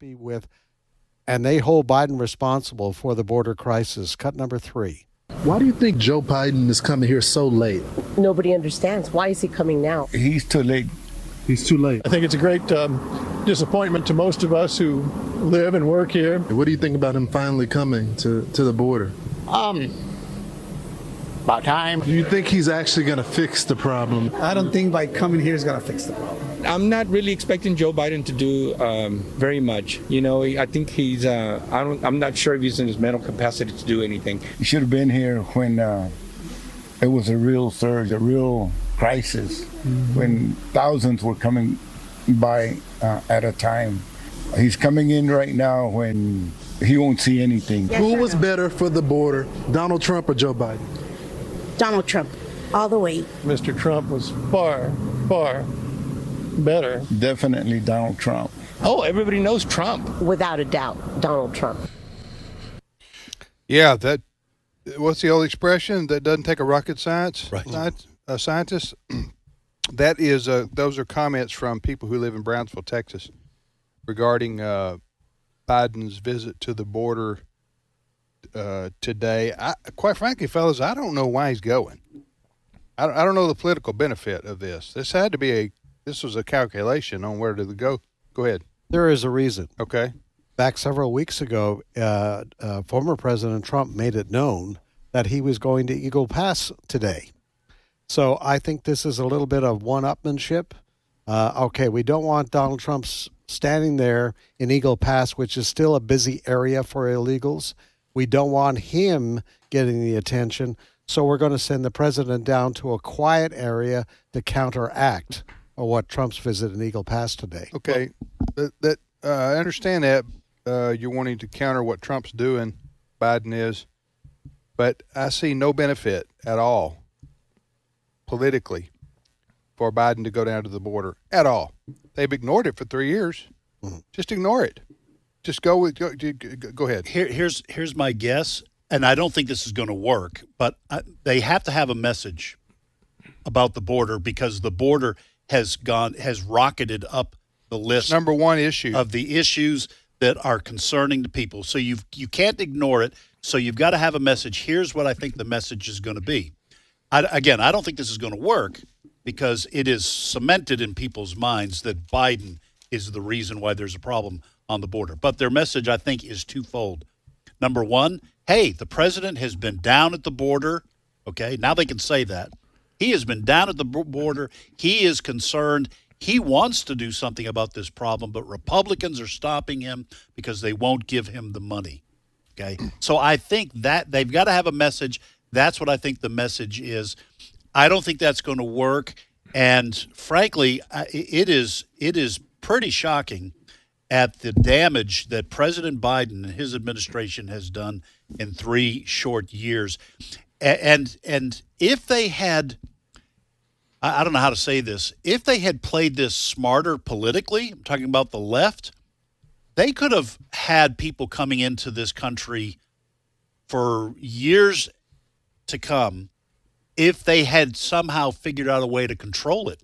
happy with, and they hold Biden responsible for the border crisis. Cut number 3. Why do you think Joe Biden is coming here so late? Nobody understands. Why is he coming now? He's too late. He's too late. I think it's a great disappointment to most of us who live and work here. What do you think about him finally coming to the border? About time. Do you think he's actually going to fix the problem? I don't think by coming here is going to fix the problem. I'm not really expecting Joe Biden to do very much. You know, I think he's. I'm not sure if he's in his mental capacity to do anything. He should have been here when it was a real surge, a real crisis, when thousands were coming by at a time. He's coming in right now when he won't see anything. Who was better for the border, Donald Trump or Joe Biden? Donald Trump, all the way. Mr. Trump was far, far better. Definitely Donald Trump. Oh, everybody knows Trump. Without a doubt, Donald Trump. Yeah, that. What's the old expression? That doesn't take a rocket scientist. That is, those are comments from people who live in Brownsville, Texas, regarding Biden's visit to the border today. Quite frankly, fellas, I don't know why he's going. I don't know the political benefit of this. This was a calculation on where to go. Go ahead. There is a reason. Okay. Back several weeks ago, former President Trump made it known that he was going to Eagle Pass today. So I think this is a little bit of one-upmanship. Okay, we don't want Donald Trump standing there in Eagle Pass, which is still a busy area for illegals. We don't want him getting the attention, so we're going to send the president down to a quiet area to counteract what Trump's visit in Eagle Pass today. Okay, I understand that you're wanting to counter what Trump's doing, Biden is, but I see no benefit at all politically for Biden to go down to the border at all. They've ignored it for 3 years. Mm-hmm. Just ignore it. Just go ahead. Here's my guess, and I don't think this is going to work, but they have to have a message about the border because the border has rocketed up the list. Number one issue of the issues that are concerning to people. So you can't ignore it. So you've got to have a message. Here's what I think the message is going to be. I don't think this is going to work because it is cemented in people's minds that Biden is the reason why there's a problem on the border. But their message, I think, is twofold. Number one, hey, the president has been down at the border. Okay, now they can say that. He has been down at the border. He is concerned. He wants to do something about this problem, but Republicans are stopping him because they won't give him the money. Okay, so I think that they've got to have a message. That's what I think the message is. I don't think that's going to work. And frankly, it is pretty shocking at the damage that President Biden and his administration has done in 3 short years. And if they had, I don't know how to say this, if they had played this smarter politically, I'm talking about the left, they could have had people coming into this country for years to come if they had somehow figured out a way to control it.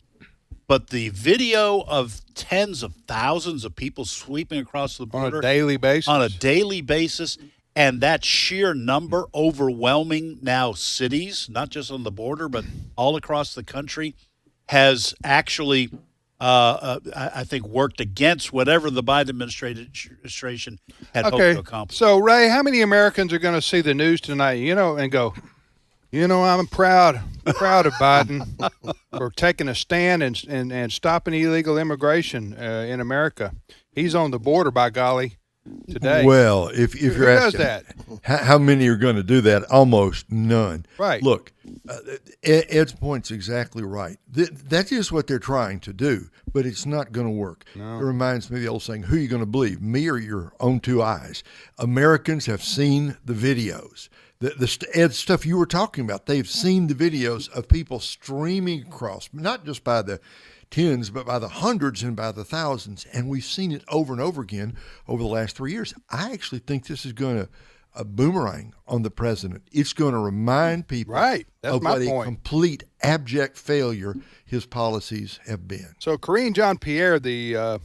But the video of tens of thousands of people sweeping across the border on a daily basis, and that sheer number overwhelming now cities, not just on the border, but all across the country, has actually, I think, worked against whatever the Biden administration had hoped to accomplish. So, Ray, how many Americans are going to see the news tonight, and go, I'm proud of Biden for taking a stand and stopping illegal immigration in America. He's on the border, by golly, today. Well, if you're asking that? How many are going to do that, almost none. Right. Look, Ed's point's exactly right. That is what they're trying to do, but it's not going to work. No. It reminds me of the old saying, who are you going to believe, me or your own 2 eyes? Americans have seen the videos. Ed, stuff you were talking about, they've seen the videos of people streaming across, not just by the tens, but by the hundreds and by the thousands. And we've seen it over and over again over the last 3 years. I actually think this is going to boomerang on the president. It's going to remind people of what a complete abject failure his policies have been. So Karine Jean-Pierre, the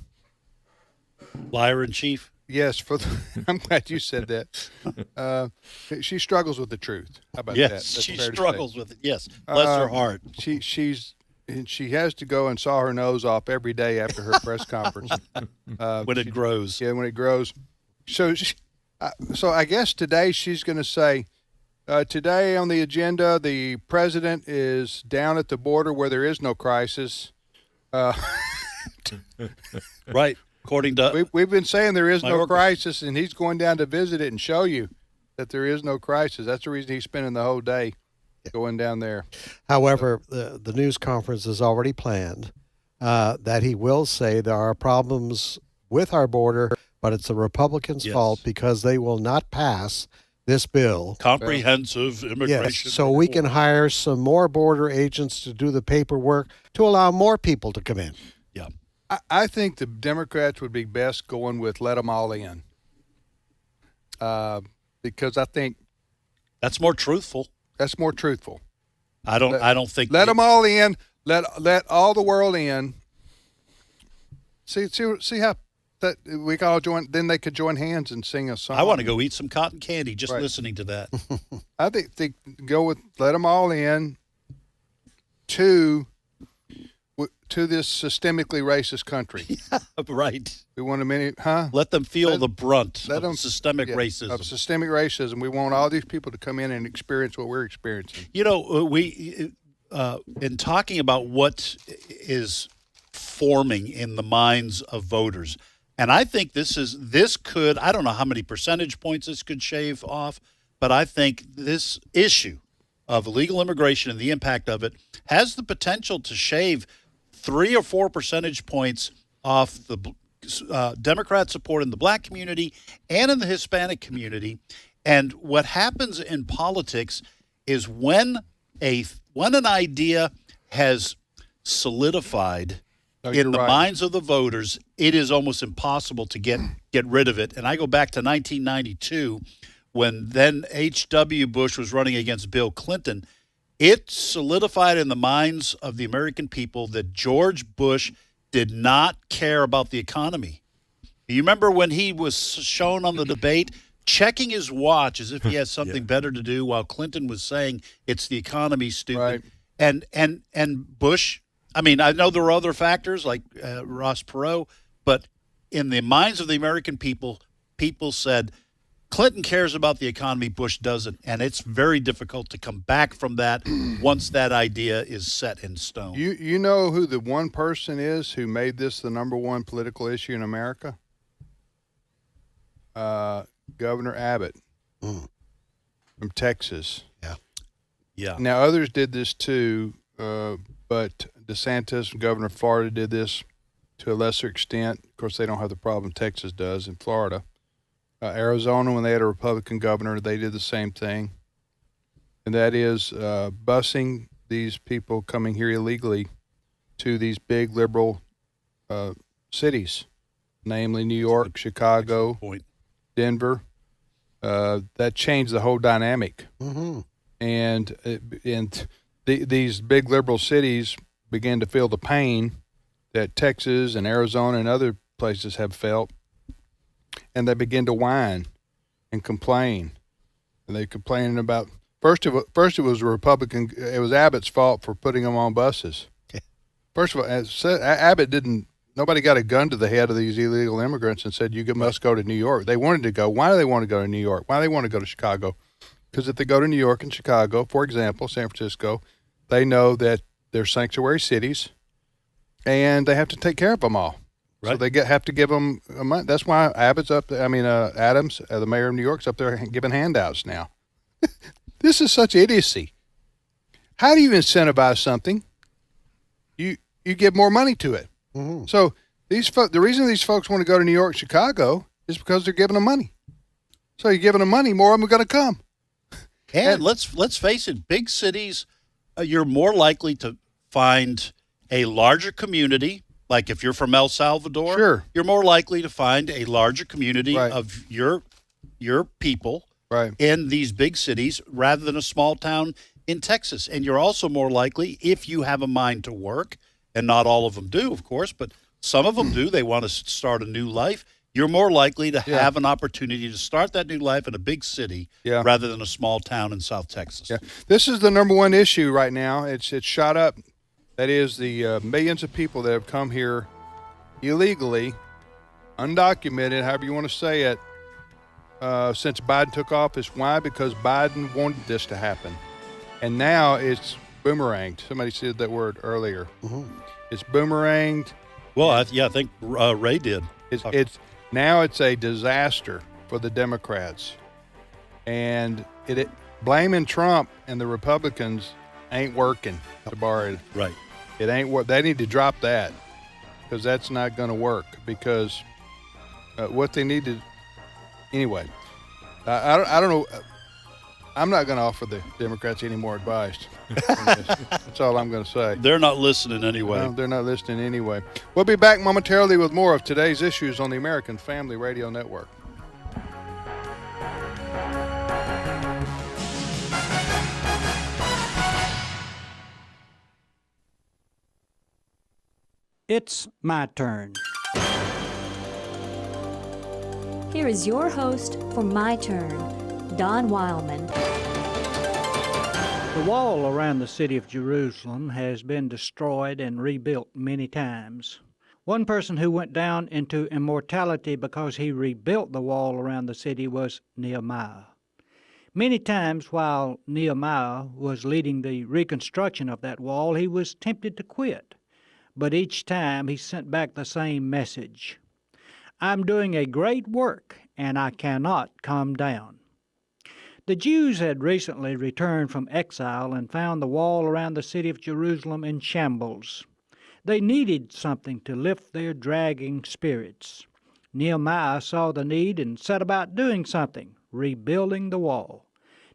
Liar in chief. Yes, I'm glad you said that. She struggles with the truth. How about that? Yes, That's she fair to say. struggles with it. Yes, bless her heart. She has to go and saw her nose off every day after her press conference. When it grows. Yeah, when it grows. So I guess today she's going to say, today on the agenda, the president is down at the border where there is no crisis. Right. According to We've been saying there is no Mayorkas. crisis, and he's going down to visit it and show you that there is no crisis. That's the reason he's spending the whole day going down there. However, the news conference is already planned that he will say there are problems with our border, but it's the Republicans' Yes. fault because they will not pass this bill. comprehensive immigration. Yes, so we reform. can hire some more border agents to do the paperwork to allow more people to come in. Yeah. I think the Democrats would be best going with let them all in, because I think That's more truthful. that's more truthful. I don't think Let them all in. Let all the world in. See how that we can all join. Then they could join hands and sing a song. I want to go eat some cotton candy just Right. listening to that. I think go with let them all in to this systemically racist country. Right. We want Let them feel the brunt let of them- systemic yeah, racism. Of systemic racism. We want all these people to come in and experience what we're experiencing. You know, we in talking about what is forming in the minds of voters, and I think this could, I don't know how many percentage points this could shave off, but I think this issue of illegal immigration and the impact of it has the potential to shave 3 or 4 percentage points off the Democrat support in the black community and in the Hispanic community. And what happens in politics is when an idea has solidified in the minds of the voters, it is almost impossible to get rid of it. And I go back to 1992 when then H.W. Bush was running against Bill Clinton. It solidified in the minds of the American people that George Bush did not care about the economy. You remember when he was shown on the debate checking his watch as if he has something better to do while Clinton was saying it's the economy, stupid. Right. And Bush, I mean, I know there were other factors like Ross Perot, but in the minds of the American people, people said Clinton cares about the economy, Bush doesn't. And it's very difficult to come back from that once that idea is set in stone. You know who the one person is who made this the number one political issue in America? Governor Abbott from Texas. Yeah. Now, others did this too, but DeSantis, governor of Florida, did this to a lesser extent. Of course, they don't have the problem Texas does in Florida. Arizona, when they had a Republican governor, they did the same thing. And that is busing these people coming here illegally to these big liberal cities, namely New York, Chicago, Denver. That changed the whole dynamic. Mm-hmm. And these big liberal cities began to feel the pain that Texas and Arizona and other places have felt, and they began to whine and complain. And they complaining about first it was a Republican. It was Abbott's fault for putting them on buses. First of all, as said, Abbott didn't. Nobody got a gun to the head of these illegal immigrants and said you must go to New York. They wanted to go. Why do they want to go to New York? Why do they want to go to Chicago? Because if they go to New York and Chicago, for example, San Francisco, they know that they're sanctuary cities, and they have to take care of them all. Right. So they have to give them money. That's why Abbott's up there. I mean, Adams, the mayor of New York's up there giving handouts now. This is such idiocy. How do you incentivize something? You give more money to it. Mm-hmm. So the reason these folks want to go to New York, Chicago, is because they're giving them money. So you're giving them money, more of them are going to come. And let's face it, big cities, you're more likely to find a larger community. Like if you're from El Salvador, sure, you're more likely to find a larger community of your people in these big cities rather than a small town in Texas. And you're also more likely, if you have a mind to work, and not all of them do, of course, but Some of them do. They want to start a new life. You're more likely to have an opportunity to start that new life in a big city rather than a small town in South Texas. Yeah, this is the number one issue right now. It's shot up. That is the millions of people that have come here illegally, undocumented, however you want to say it, since Biden took office. Why? Because Biden wanted this to happen. And now it's boomeranged. Somebody said that word earlier. Mm-hmm. It's boomeranged. Well, I think Ray did. It's now it's a disaster for the Democrats. And it blaming Trump and the Republicans ain't working, to borrow it. Right. It ain't work. They need to drop that, because that's not going to work. Because what they need to, anyway, I don't know. I'm not going to offer the Democrats any more advice. That's all I'm going to say. They're not listening anyway. No, they're not listening anyway. We'll be back momentarily with more of today's issues on the American Family Radio Network. It's my turn. Here is your host for My Turn, Don Wildman. The wall around the city of Jerusalem has been destroyed and rebuilt many times. One person who went down into immortality because he rebuilt the wall around the city was Nehemiah. Many times while Nehemiah was leading the reconstruction of that wall, he was tempted to quit. But each time he sent back the same message: I'm doing a great work, and I cannot come down. The Jews had recently returned from exile and found the wall around the city of Jerusalem in shambles. They needed something to lift their dragging spirits. Nehemiah saw the need and set about doing something, rebuilding the wall.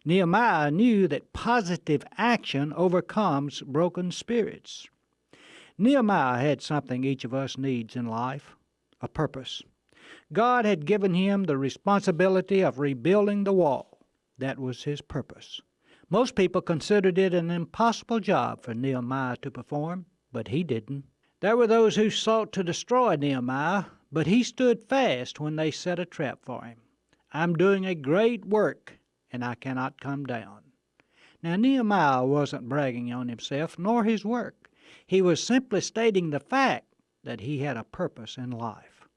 Nehemiah knew that positive action overcomes broken spirits. Nehemiah had something each of us needs in life: a purpose. God had given him the responsibility of rebuilding the wall. That was his purpose. Most people considered it an impossible job for Nehemiah to perform, but he didn't. There were those who sought to destroy Nehemiah, but he stood fast when they set a trap for him. I'm doing a great work, and I cannot come down. Now, Nehemiah wasn't bragging on himself nor his work. He was simply stating the fact that he had a purpose in life.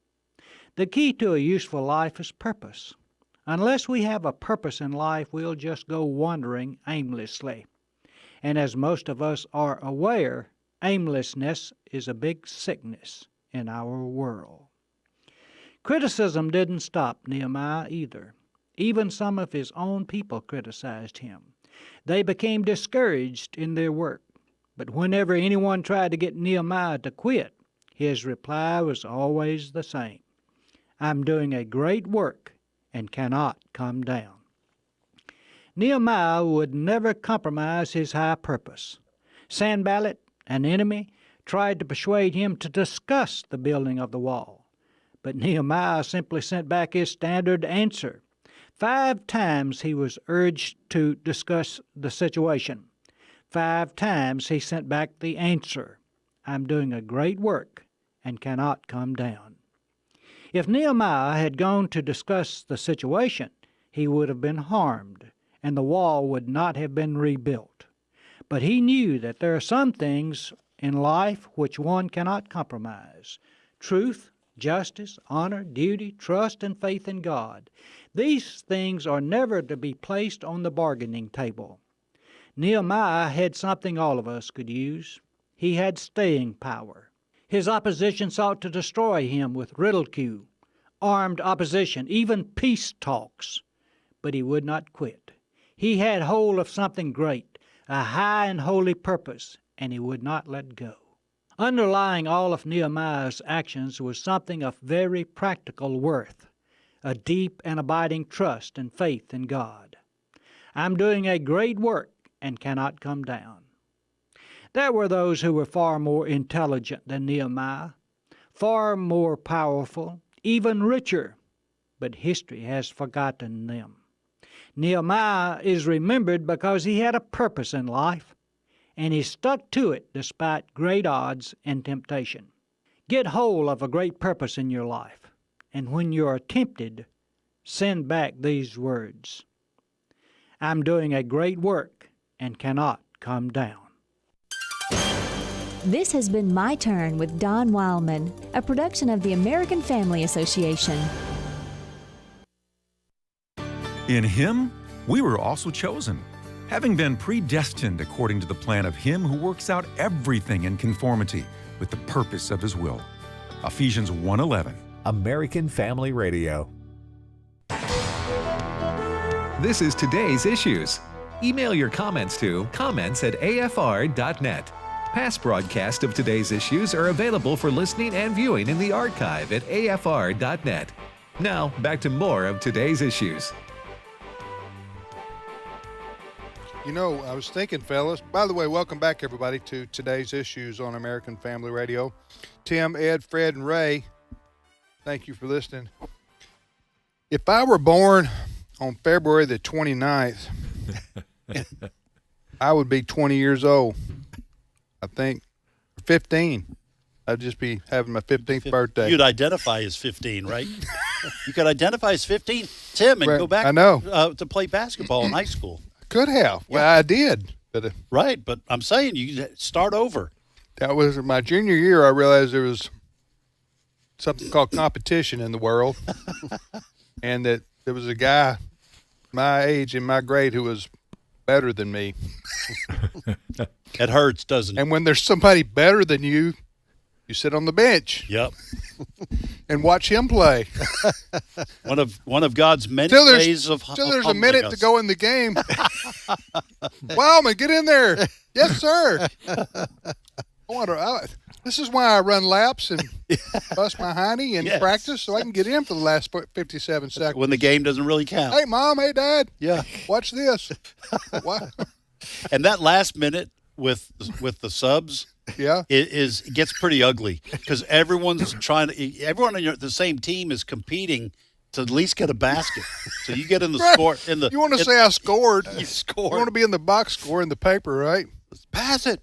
The key to a useful life is purpose. Unless we have a purpose in life, we'll just go wandering aimlessly. And as most of us are aware, aimlessness is a big sickness in our world. Criticism didn't stop Nehemiah either. Even some of his own people criticized him. They became discouraged in their work. But whenever anyone tried to get Nehemiah to quit, his reply was always the same: I'm doing a great work and cannot come down. Nehemiah would never compromise his high purpose. Sanballat, an enemy, tried to persuade him to discuss the building of the wall. But Nehemiah simply sent back his standard answer. 5 times he was urged to discuss the situation. 5 times he sent back the answer: I'm doing a great work and cannot come down. If Nehemiah had gone to discuss the situation, he would have been harmed, and the wall would not have been rebuilt. But he knew that there are some things in life which one cannot compromise: truth, justice, honor, duty, trust, and faith in God. These things are never to be placed on the bargaining table. Nehemiah had something all of us could use. He had staying power. His opposition sought to destroy him with ridicule, armed opposition, even peace talks. But he would not quit. He had hold of something great, a high and holy purpose, and he would not let go. Underlying all of Nehemiah's actions was something of very practical worth: a deep and abiding trust and faith in God. I'm doing a great work and cannot come down. There were those who were far more intelligent than Nehemiah, far more powerful, even richer, but history has forgotten them. Nehemiah is remembered because he had a purpose in life, and he stuck to it despite great odds and temptation. Get hold of a great purpose in your life, and when you are tempted, send back these words: I'm doing a great work and cannot come down. This has been My Turn with Don Wildman, a production of the American Family Association. In Him, we were also chosen, having been predestined according to the plan of Him who works out everything in conformity with the purpose of His will. Ephesians 1:11. American Family Radio. This is Today's Issues. Email your comments to comments@afr.net. Past broadcasts of Today's Issues are available for listening and viewing in the archive at afr.net. Now, back to more of Today's Issues. You know, I was thinking, fellas, by the way, welcome back, everybody, to Today's Issues on American Family Radio. Tim, Ed, Fred, and Ray, thank you for listening. If I were born on February the 29th, I would be 20 years old, I think, 15. I'd just be having my 15th birthday. You'd identify as 15, right? You could identify as 15, Tim, and go back I know. To play basketball in high school. Could have. Well, I did. But right, but I'm saying you start over. That was my junior year. I realized there was something called competition in the world, and that there was a guy my age in my grade who was better than me. It hurts, doesn't it? And when there's somebody better than you, you sit on the bench. Yep. And watch him play. One of God's many ways of till there's a minute to go in the game. Wildman, get in there. Yes, sir. This is why I run laps and bust my hiney and practice so I can get in for the last 57 seconds. When the game doesn't really count. Hey, Mom. Hey, Dad. Yeah. Watch this. And that last minute with the subs, it gets pretty ugly because everyone on the same team is competing to at least get a basket. So you get in the score. You want to say I scored? You scored. You want to be in the box score in the paper, right? Pass it.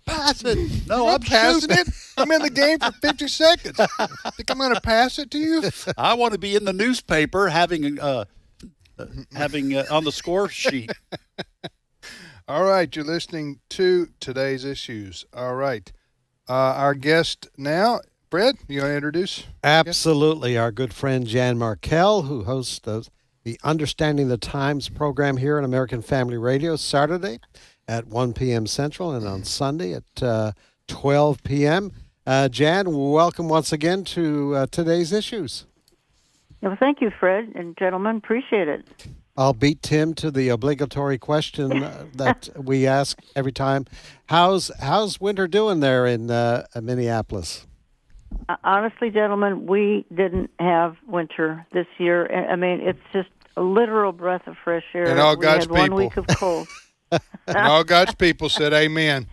No, I'm passing it. I'm in the game for 50 seconds. Think I'm going to pass it to you? I want to be in the newspaper having on the score sheet. All right, you're listening to Today's Issues. All right. Our guest now, Fred, you want to introduce? Absolutely. Our good friend Jan Markell, who hosts the Understanding the Times program here on American Family Radio, Saturday at 1 p.m. Central and on Sunday at 12 p.m. Jan, welcome once again to Today's Issues. Well, thank you, Fred and gentlemen. Appreciate it. I'll beat Tim to the obligatory question that we ask every time. How's winter doing there in Minneapolis? Honestly, gentlemen, we didn't have winter this year. I mean, it's just a literal breath of fresh air. And all God's we had people. 1 week of cold. And all God's people said amen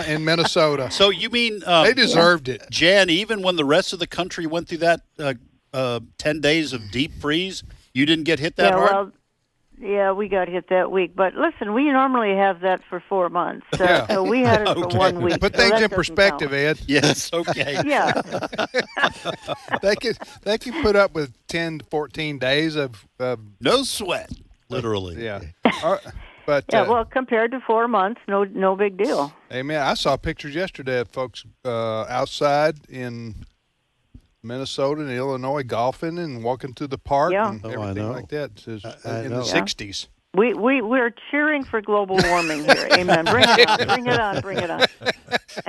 in Minnesota. So you mean they deserved it. Jan, even when the rest of the country went through that 10 days of deep freeze, you didn't get hit that hard? Well, yeah, we got hit that week. But listen, we normally have that for 4 months. So we had it for 1 week. Put so things that in doesn't perspective, count. Ed. Yes, okay. Yeah. They could put up with 10 to 14 days of no sweat, literally. Yeah. But well, compared to 4 months, no big deal. Amen. I saw pictures yesterday of folks outside in Minnesota and Illinois golfing and walking through the park and everything like that in the 60s. We're cheering for global warming here. Amen. Bring it on. Bring it on. Bring it on.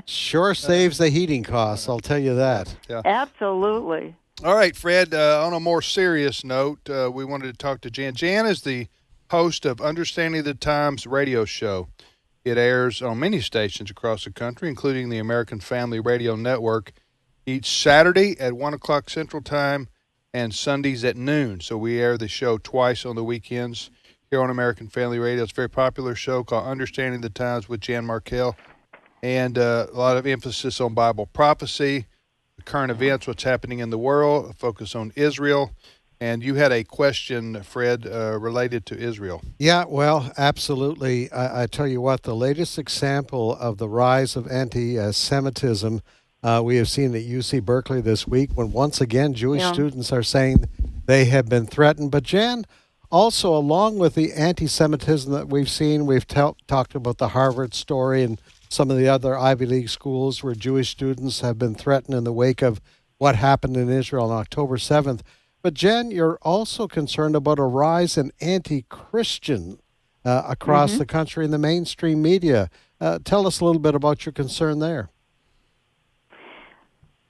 Sure saves the heating costs, I'll tell you that. Yeah. Absolutely. All right, Fred, on a more serious note, we wanted to talk to Jan. Jan is the host of Understanding the Times radio show. It airs on many stations across the country, including the American Family Radio Network, each Saturday at 1 o'clock Central Time and Sundays at noon. So we air the show twice on the weekends here on American Family Radio. It's a very popular show called Understanding the Times with Jan Markell, and a lot of emphasis on Bible prophecy, the current events, what's happening in the world, a focus on Israel. And you had a question, Fred, related to Israel. Yeah, well, absolutely. I tell you what, the latest example of the rise of anti-Semitism We have seen at UC Berkeley this week when once again Jewish Yeah. students are saying they have been threatened. But Jan, also along with the anti-Semitism that we've seen, we've talked about the Harvard story and some of the other Ivy League schools where Jewish students have been threatened in the wake of what happened in Israel on October 7th. But Jan, you're also concerned about a rise in anti-Christian across the country in the mainstream media. Tell us a little bit about your concern there.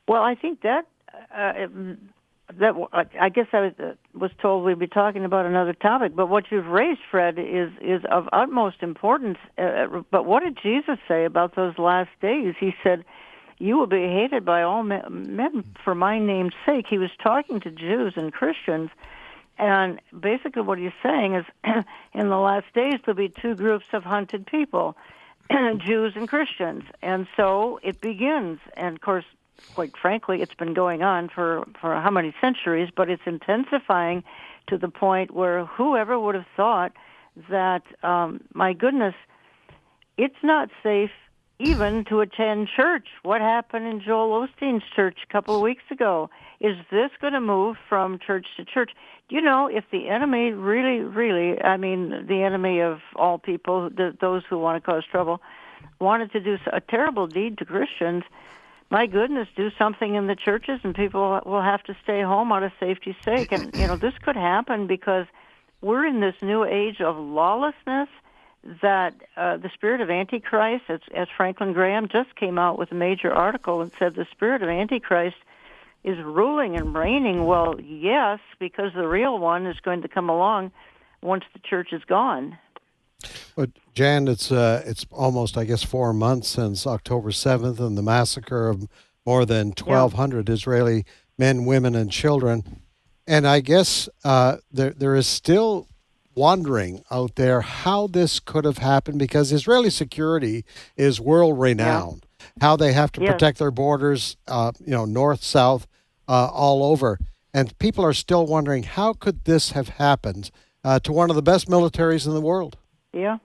Well, I think that I guess I was told we'd be talking about another topic, but what you've raised, Fred, is of utmost importance. But what did Jesus say about those last days? He said, "You will be hated by all men for my name's sake." He was talking to Jews and Christians, and basically what he's saying is, in the last days there'll be two groups of hunted people, Jews and Christians, and so it begins. And of course, quite frankly, it's been going on for how many centuries, but it's intensifying to the point where whoever would have thought that, my goodness, it's not safe even to attend church. What happened in Joel Osteen's church a couple of weeks ago? Is this going to move from church to church? You know, if the enemy really, I mean, the enemy of all people, those who want to cause trouble, wanted to do a terrible deed to Christians, my goodness, do something in the churches and people will have to stay home out of safety's sake. And, you know, this could happen because we're in this new age of lawlessness that the spirit of Antichrist, as Franklin Graham just came out with a major article and said the spirit of Antichrist is ruling and reigning. Well, yes, because the real one is going to come along once the church is gone. But Jan, it's almost, I guess, 4 months since October 7th and the massacre of more than 1,200 Israeli men, women, and children. And I guess there is still wondering out there how this could have happened because Israeli security is world-renowned. How they have to protect their borders, north, south, all over. And people are still wondering, how could this have happened to one of the best militaries in the world? Yeah.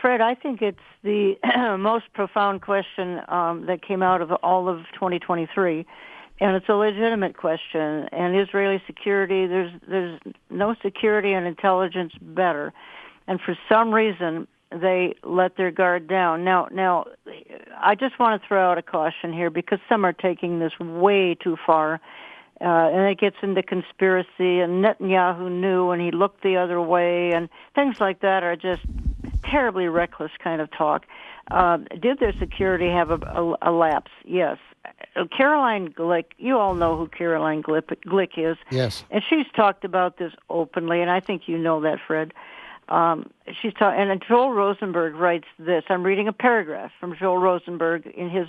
Fred, I think it's the most profound question that came out of all of 2023, and it's a legitimate question. And Israeli security, there's no security and intelligence better, and for some reason they let their guard down. Now, I just want to throw out a caution here because some are taking this way too far. And it gets into conspiracy, and Netanyahu knew, and he looked the other way, and things like that are just terribly reckless kind of talk. Did their security have a lapse? Yes. Caroline Glick, you all know who Caroline Glick is. Yes. And she's talked about this openly, and I think you know that, Fred. And Joel Rosenberg writes this. I'm reading a paragraph from Joel Rosenberg in his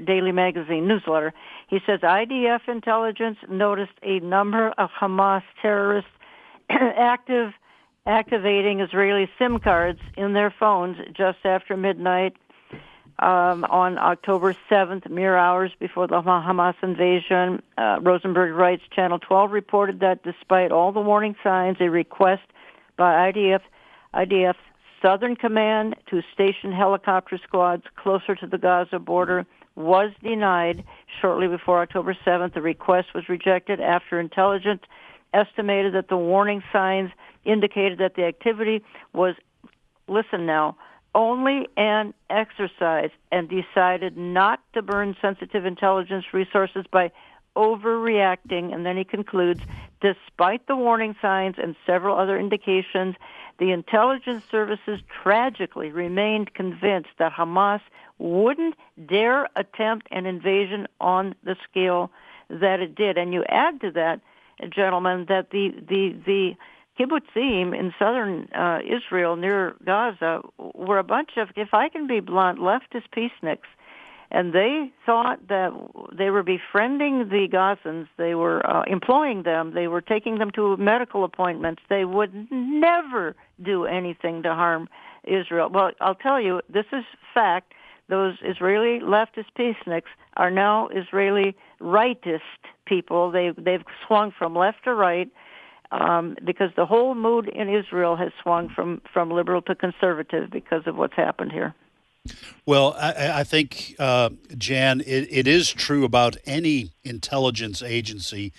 daily magazine newsletter. He says, IDF intelligence noticed a number of Hamas terrorists activating Israeli SIM cards in their phones just after midnight on October 7th, mere hours before the Hamas invasion. Rosenberg writes, Channel 12 reported that despite all the warning signs, a request by IDF's Southern Command to station helicopter squads closer to the Gaza border was denied shortly before October 7th. The request was rejected after intelligence estimated that the warning signs indicated that the activity was, listen now, only an exercise, and decided not to burn sensitive intelligence resources by overreacting. And then he concludes, despite the warning signs and several other indications, the intelligence services tragically remained convinced that Hamas wouldn't dare attempt an invasion on the scale that it did. And you add to that, gentlemen, that the kibbutzim in southern Israel near Gaza were a bunch of, if I can be blunt, leftist peaceniks. And they thought that they were befriending the Gazans. They were employing them. They were taking them to medical appointments. They would never do anything to harm Israel. Well, I'll tell you, this is fact. Those Israeli leftist peaceniks are now Israeli rightist people. They've swung from left to right because the whole mood in Israel has swung from liberal to conservative because of what's happened here. Well, I think, Jan, it is true about any intelligence agency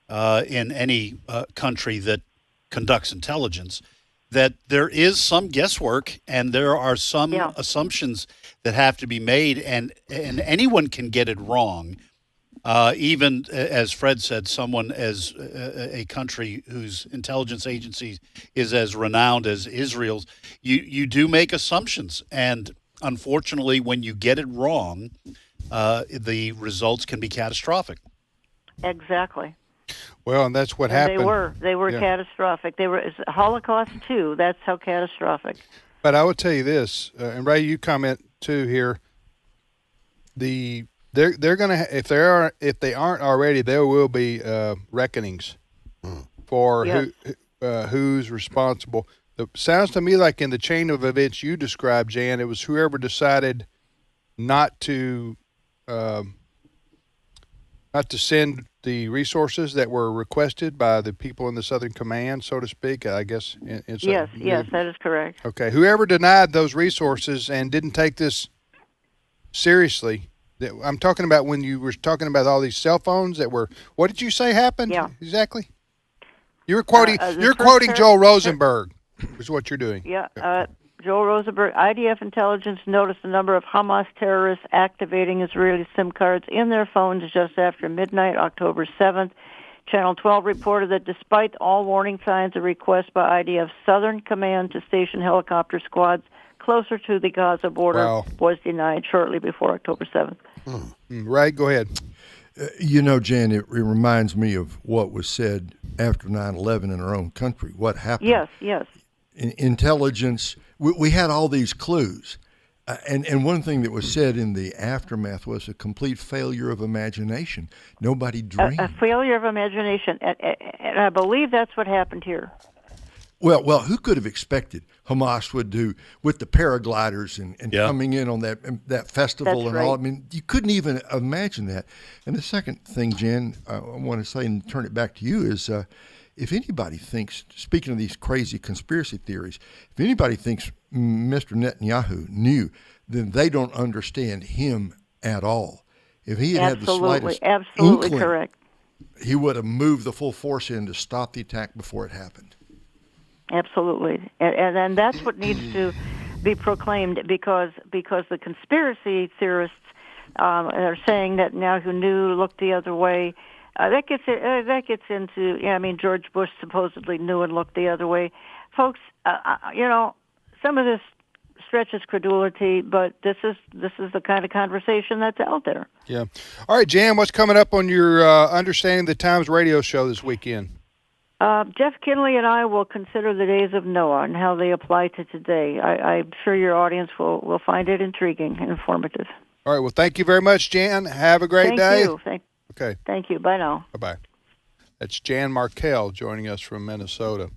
in any country that conducts intelligence, that there is some guesswork and there are some assumptions that have to be made, and anyone can get it wrong. Even as Fred said, someone as a country whose intelligence agency is as renowned as Israel's, you do make assumptions, and unfortunately, when you get it wrong, the results can be catastrophic. Exactly. Well, and that's what And happened. They were catastrophic. They were Holocaust too. That's how catastrophic. But I would tell you this, and Ray, you comment too here. They're going to, if they aren't already, there will be reckonings for who's responsible. It sounds to me like in the chain of events you described, Jan, it was whoever decided not to send the resources that were requested by the people in the Southern Command, so to speak, I guess. Yes, that is correct. Okay, whoever denied those resources and didn't take this seriously. I'm talking about when you were talking about all these cell phones that were. What did you say happened? Yeah. Exactly. You were quoting. You're quoting Joel Rosenberg. Is what you're doing. Yeah. Joel Rosenberg, IDF intelligence noticed a number of Hamas terrorists activating Israeli SIM cards in their phones just after midnight, October 7th. Channel 12 reported that despite all warning signs, a request by IDF Southern Command to station helicopter squads closer to the Gaza border was denied shortly before October 7th. Ray, go ahead. Jan, it reminds me of what was said after 9/11 in our own country. What happened? Yes. Intelligence, we had all these clues. And one thing that was said in the aftermath was a complete failure of imagination. Nobody dreamed. A failure of imagination. And I believe that's what happened here. Well, who could have expected Hamas would do with the paragliders and coming in on that festival That's and right. all? I mean, you couldn't even imagine that. And the second thing, Jen, I want to say and turn it back to you is if anybody thinks, speaking of these crazy conspiracy theories, if anybody thinks Mr. Netanyahu knew, then they don't understand him at all. If he had the slightest inkling, correct. He would have moved the full force in to stop the attack before it happened. Absolutely, and that's what needs to be proclaimed because the conspiracy theorists are saying that now who knew looked the other way. That gets into George Bush supposedly knew and looked the other way, folks. Some of this stretches credulity, but this is the kind of conversation that's out there. Yeah. All right, Jan, what's coming up on your Understanding the Times radio show this weekend? Jeff Kinley and I will consider the days of Noah and how they apply to today. I'm sure your audience will find it intriguing and informative. All right. Well, thank you very much, Jan. Have a great day. Thank you. Okay. Thank you. Bye now. Bye-bye. That's Jan Markell joining us from Minnesota.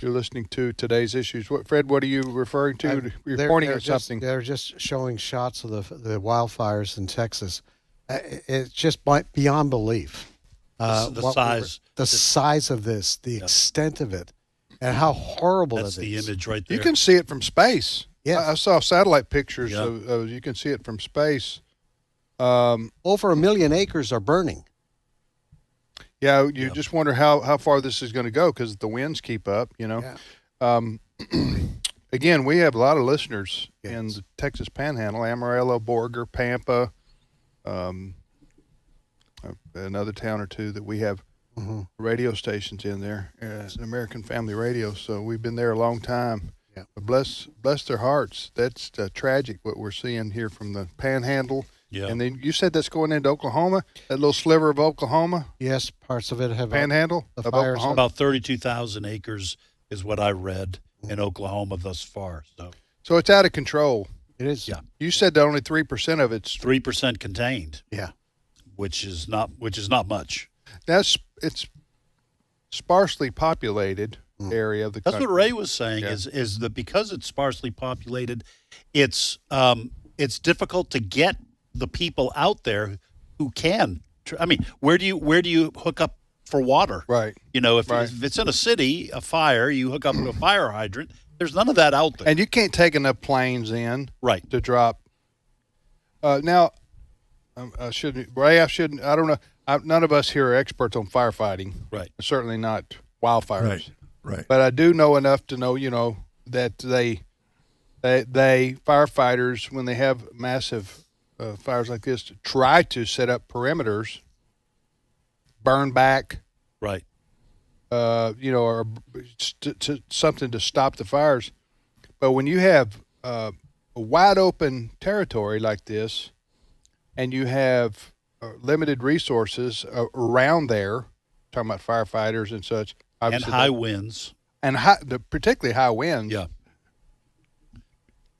You're listening to Today's Issues. Fred, what are you referring to? You're pointing at something. They're just showing shots of the wildfires in Texas. It's just beyond belief. The size of this, the extent of it, and how horrible That's it is. the image right there. You can see it from space. Yeah. I saw satellite pictures of you can see it from space. Over 1 million acres are burning. Yeah, you just wonder how far this is going to go because the winds keep up, Again, we have a lot of listeners in the Texas Panhandle, Amarillo, Borger, Pampa, another town or two that we have radio stations in there. It's an American Family Radio, so we've been there a long time. Yeah. But bless their hearts. That's tragic what we're seeing here from the Panhandle. Yeah. And then you said that's going into Oklahoma, that little sliver of Oklahoma? Yes, parts of it have Panhandle the of fires. Oklahoma? About 32,000 acres is what I read in Oklahoma thus far. So it's out of control. It is. Yeah. You said that only 3% of it's 3% contained. Yeah. Which is not much. It's sparsely populated area of the That's country. what Ray was saying is that because it's sparsely populated, it's difficult to get the people out there who can. I mean, where do you hook up for water? Right. If it's in a city, a fire, you hook up to a fire hydrant. There's none of that out there. And you can't take enough planes in right to drop. Now, I shouldn't. Ray, I shouldn't. I don't know. None of us here are experts on firefighting. Right. Certainly not wildfires. Right. But I do know enough to know, that they firefighters, when they have massive fires like this, try to set up perimeters, burn back, right, or something to stop the fires. But when you have a wide open territory like this, and you have limited resources around there, talking about firefighters and such, and high winds, and particularly high winds. Yeah.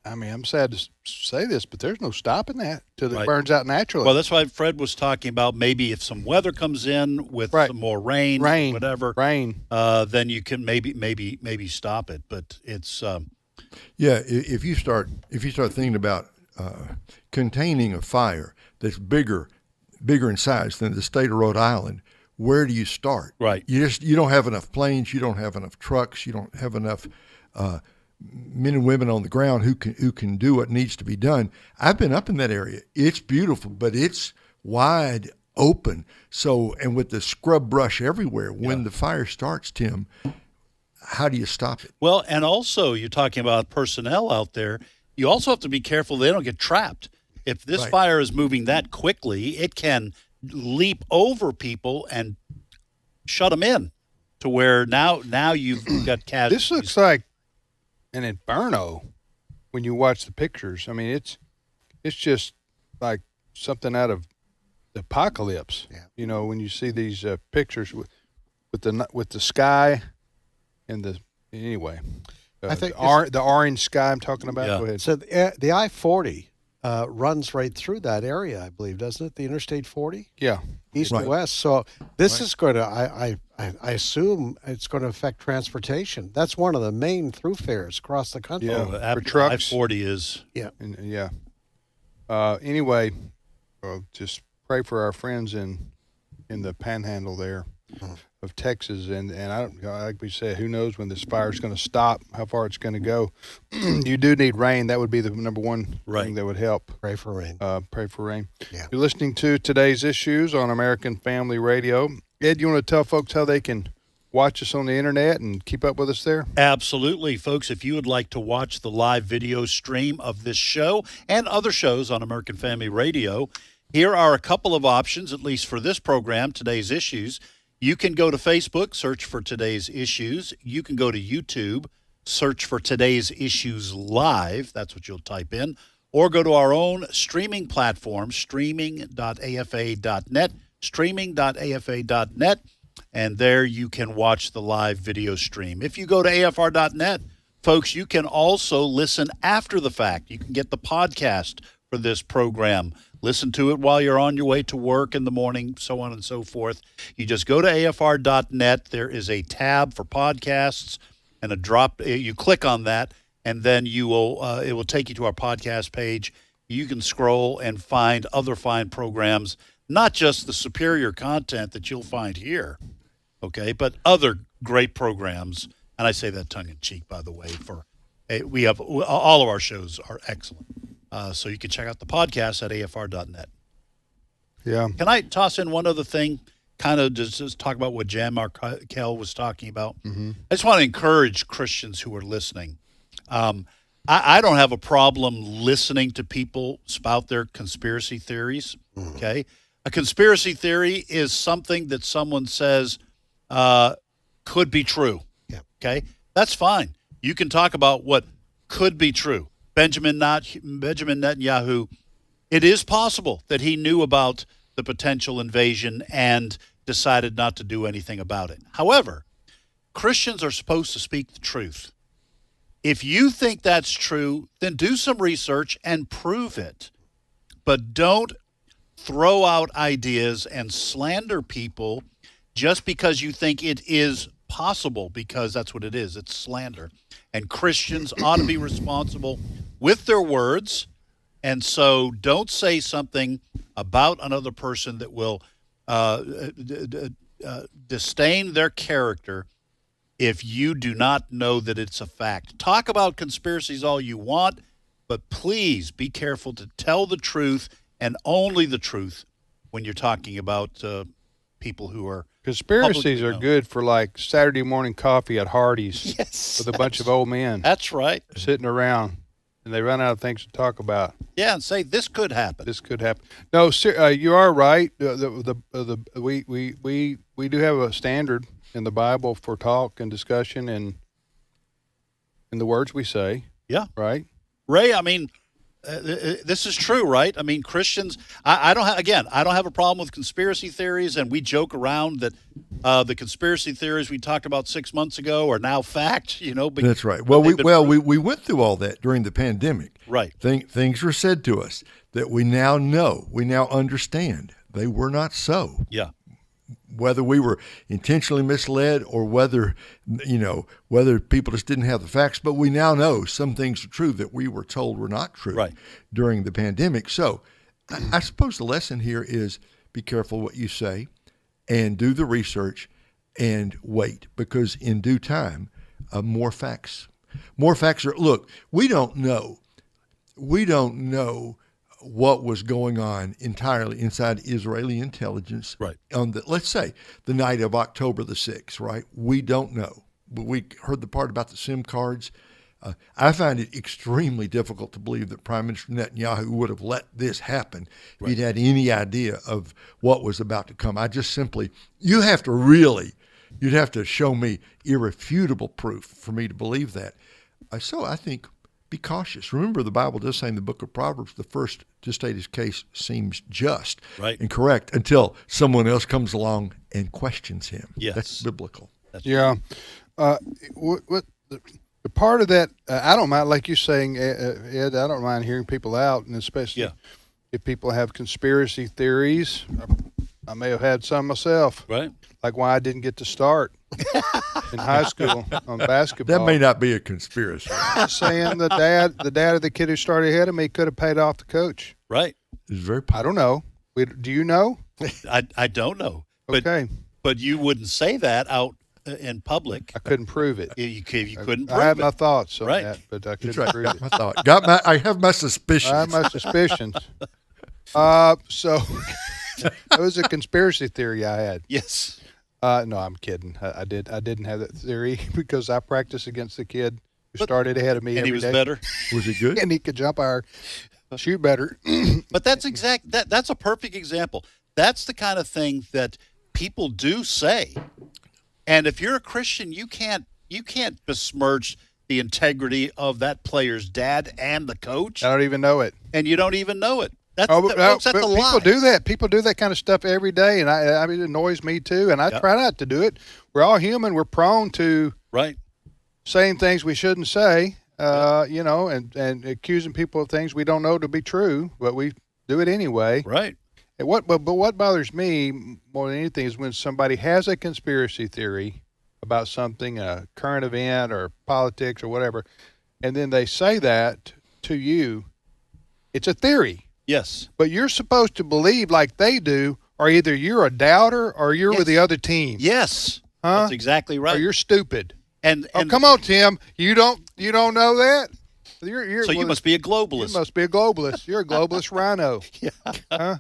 I mean, I'm sad to say this, but there's no stopping that till it Right. burns out naturally. Well, that's why Fred was talking about maybe if some weather comes in with some more rain, whatever, then you can maybe stop it. But it's Yeah, if you start thinking about containing a fire that's bigger in size than the state of Rhode Island, where do you start? Right. You don't have enough planes, you don't have enough trucks, you don't have enough men and women on the ground who can do what needs to be done. I've been up in that area. It's beautiful, but it's wide open. So, and with the scrub brush everywhere, when the fire starts, Tim, how do you stop it? Well, and also you're talking about personnel out there. You also have to be careful they don't get trapped. If this fire is moving that quickly, it can leap over people and shut them in to where now you've got casualties. This looks like an inferno when you watch the pictures. I mean, it's just like something out of the apocalypse. Yeah. When you see these pictures with the sky and anyway. I think the orange sky I'm talking about. Yeah. Go ahead. So the I-40 runs right through that area, I believe, doesn't it? The Interstate 40? Yeah. East and west. So this is going to, I assume it's going to affect transportation. That's one of the main thoroughfares across the country. Yeah, for trucks. I-40 is. Yeah. Yeah. Anyway, just pray for our friends in the panhandle there of Texas. And I don't, like we said, who knows when this fire is going to stop, how far it's going to go. You do need rain. That would be the number one thing that would help. Pray for rain. Pray for rain. Yeah. You're listening to Today's Issues on American Family Radio. Ed, you want to tell folks how they can watch us on the internet and keep up with us there? Absolutely, folks. If you would like to watch the live video stream of this show and other shows on American Family Radio, here are a couple of options, at least for this program, Today's Issues. You can go to Facebook, search for Today's Issues. You can go to YouTube, search for Today's Issues Live. That's what you'll type in. Or go to our own streaming platform, streaming.afa.net, streaming.afa.net, and there you can watch the live video stream. If you go to afr.net, folks, you can also listen after the fact. You can get the podcast for this program. Listen to it while you're on your way to work in the morning, so on and so forth. You just go to afr.net. There is a tab for podcasts and you click on that, and then it will take you to our podcast page. You can scroll and find other fine programs, not just the superior content that you'll find here, okay, but other great programs. And I say that tongue-in-cheek, by the way. We have all of our shows are excellent. So you can check out the podcast at afr.net. Yeah. Can I toss in one other thing, kind of just talk about what Jan Markell was talking about? Mm-hmm. I just want to encourage Christians who are listening. I don't have a problem listening to people spout their conspiracy theories, okay? A conspiracy theory is something that someone says could be true, okay? That's fine. You can talk about what could be true. Benjamin Netanyahu, it is possible that he knew about the potential invasion and decided not to do anything about it. However, Christians are supposed to speak the truth. If you think that's true, then do some research and prove it. But don't throw out ideas and slander people just because you think it is possible, because that's what it is. It's slander. And Christians ought to be responsible with their words. And so don't say something about another person that will disdain their character if you do not know that it's a fact. Talk about conspiracies all you want, but please be careful to tell the truth and only the truth when you're talking about people who are Conspiracies are known. good for like Saturday morning coffee at Hardee's Yes, with a bunch of old men That's right. sitting around, and they run out of things to talk about. Yeah, and say this could happen. This could happen. No, you are right. We do have a standard in the Bible for talk and discussion and in the words we say. Yeah. Right. Ray, I mean, this is true, right? I mean, Christians, I don't have a problem with conspiracy theories, and we joke around that the conspiracy theories we talked about 6 months ago are now fact, But, That's right. but Well, we went through all that during the pandemic. Right. Things were said to us that we now know, we now understand. They were not so. Yeah. Whether we were intentionally misled or whether people just didn't have the facts, but we now know some things are true that we were told were not true during the pandemic. So I suppose the lesson here is be careful what you say and do the research and wait, because in due time, more facts are, look, we don't know what was going on entirely inside Israeli intelligence on let's say, the night of October the 6th, right? We don't know. But we heard the part about the SIM cards. I find it extremely difficult to believe that Prime Minister Netanyahu would have let this happen if he'd had any idea of what was about to come. I just simply, you'd have to show me irrefutable proof for me to believe that. So I think, be cautious. Remember, the Bible does say in the book of Proverbs, the first to state his case seems just and correct until someone else comes along and questions him. Yes. That's biblical. What the part of that, I don't mind, like you're saying, Ed, I don't mind hearing people out, and especially if people have conspiracy theories. I may have had some myself. Right. Like why I didn't get to start in high school on basketball. That may not be a conspiracy. Saying the dad of the kid who started ahead of me could have paid off the coach. Right. It's very I don't know. Do you know? I don't know. Okay. But you wouldn't say that out in public. I couldn't prove it. You couldn't prove it. I had my thoughts on that, but I couldn't prove it. My thought. I have my suspicions. I have my suspicions. So it was a conspiracy theory I had. Yes. No, I'm kidding. I didn't have that theory because I practiced against the kid who started ahead of me. And every he was day. better. Was he good? And he could jump higher, shoot better. But that's that's a perfect example. That's the kind of thing that people do say. And if you're a Christian, you can't besmirch the integrity of that player's dad and the coach. I don't even know it. And you don't even know it. That's but the people lie. do that. People do that kind of stuff every day, and I mean, it annoys me too. And I try not to do it. We're all human. We're prone to saying things we shouldn't say. And accusing people of things we don't know to be true, but we do it anyway. Right. And what bothers me more than anything is when somebody has a conspiracy theory about something, a current event or politics or whatever, and then they say that to you. It's a theory. Yes. But you're supposed to believe like they do, or either you're a doubter or you're with the other team. Yes. Huh? That's exactly right. Or you're stupid. And come on, Tim. You don't know that? You're so you must be a globalist. You must be a globalist. You're a globalist rhino. Yeah. Huh?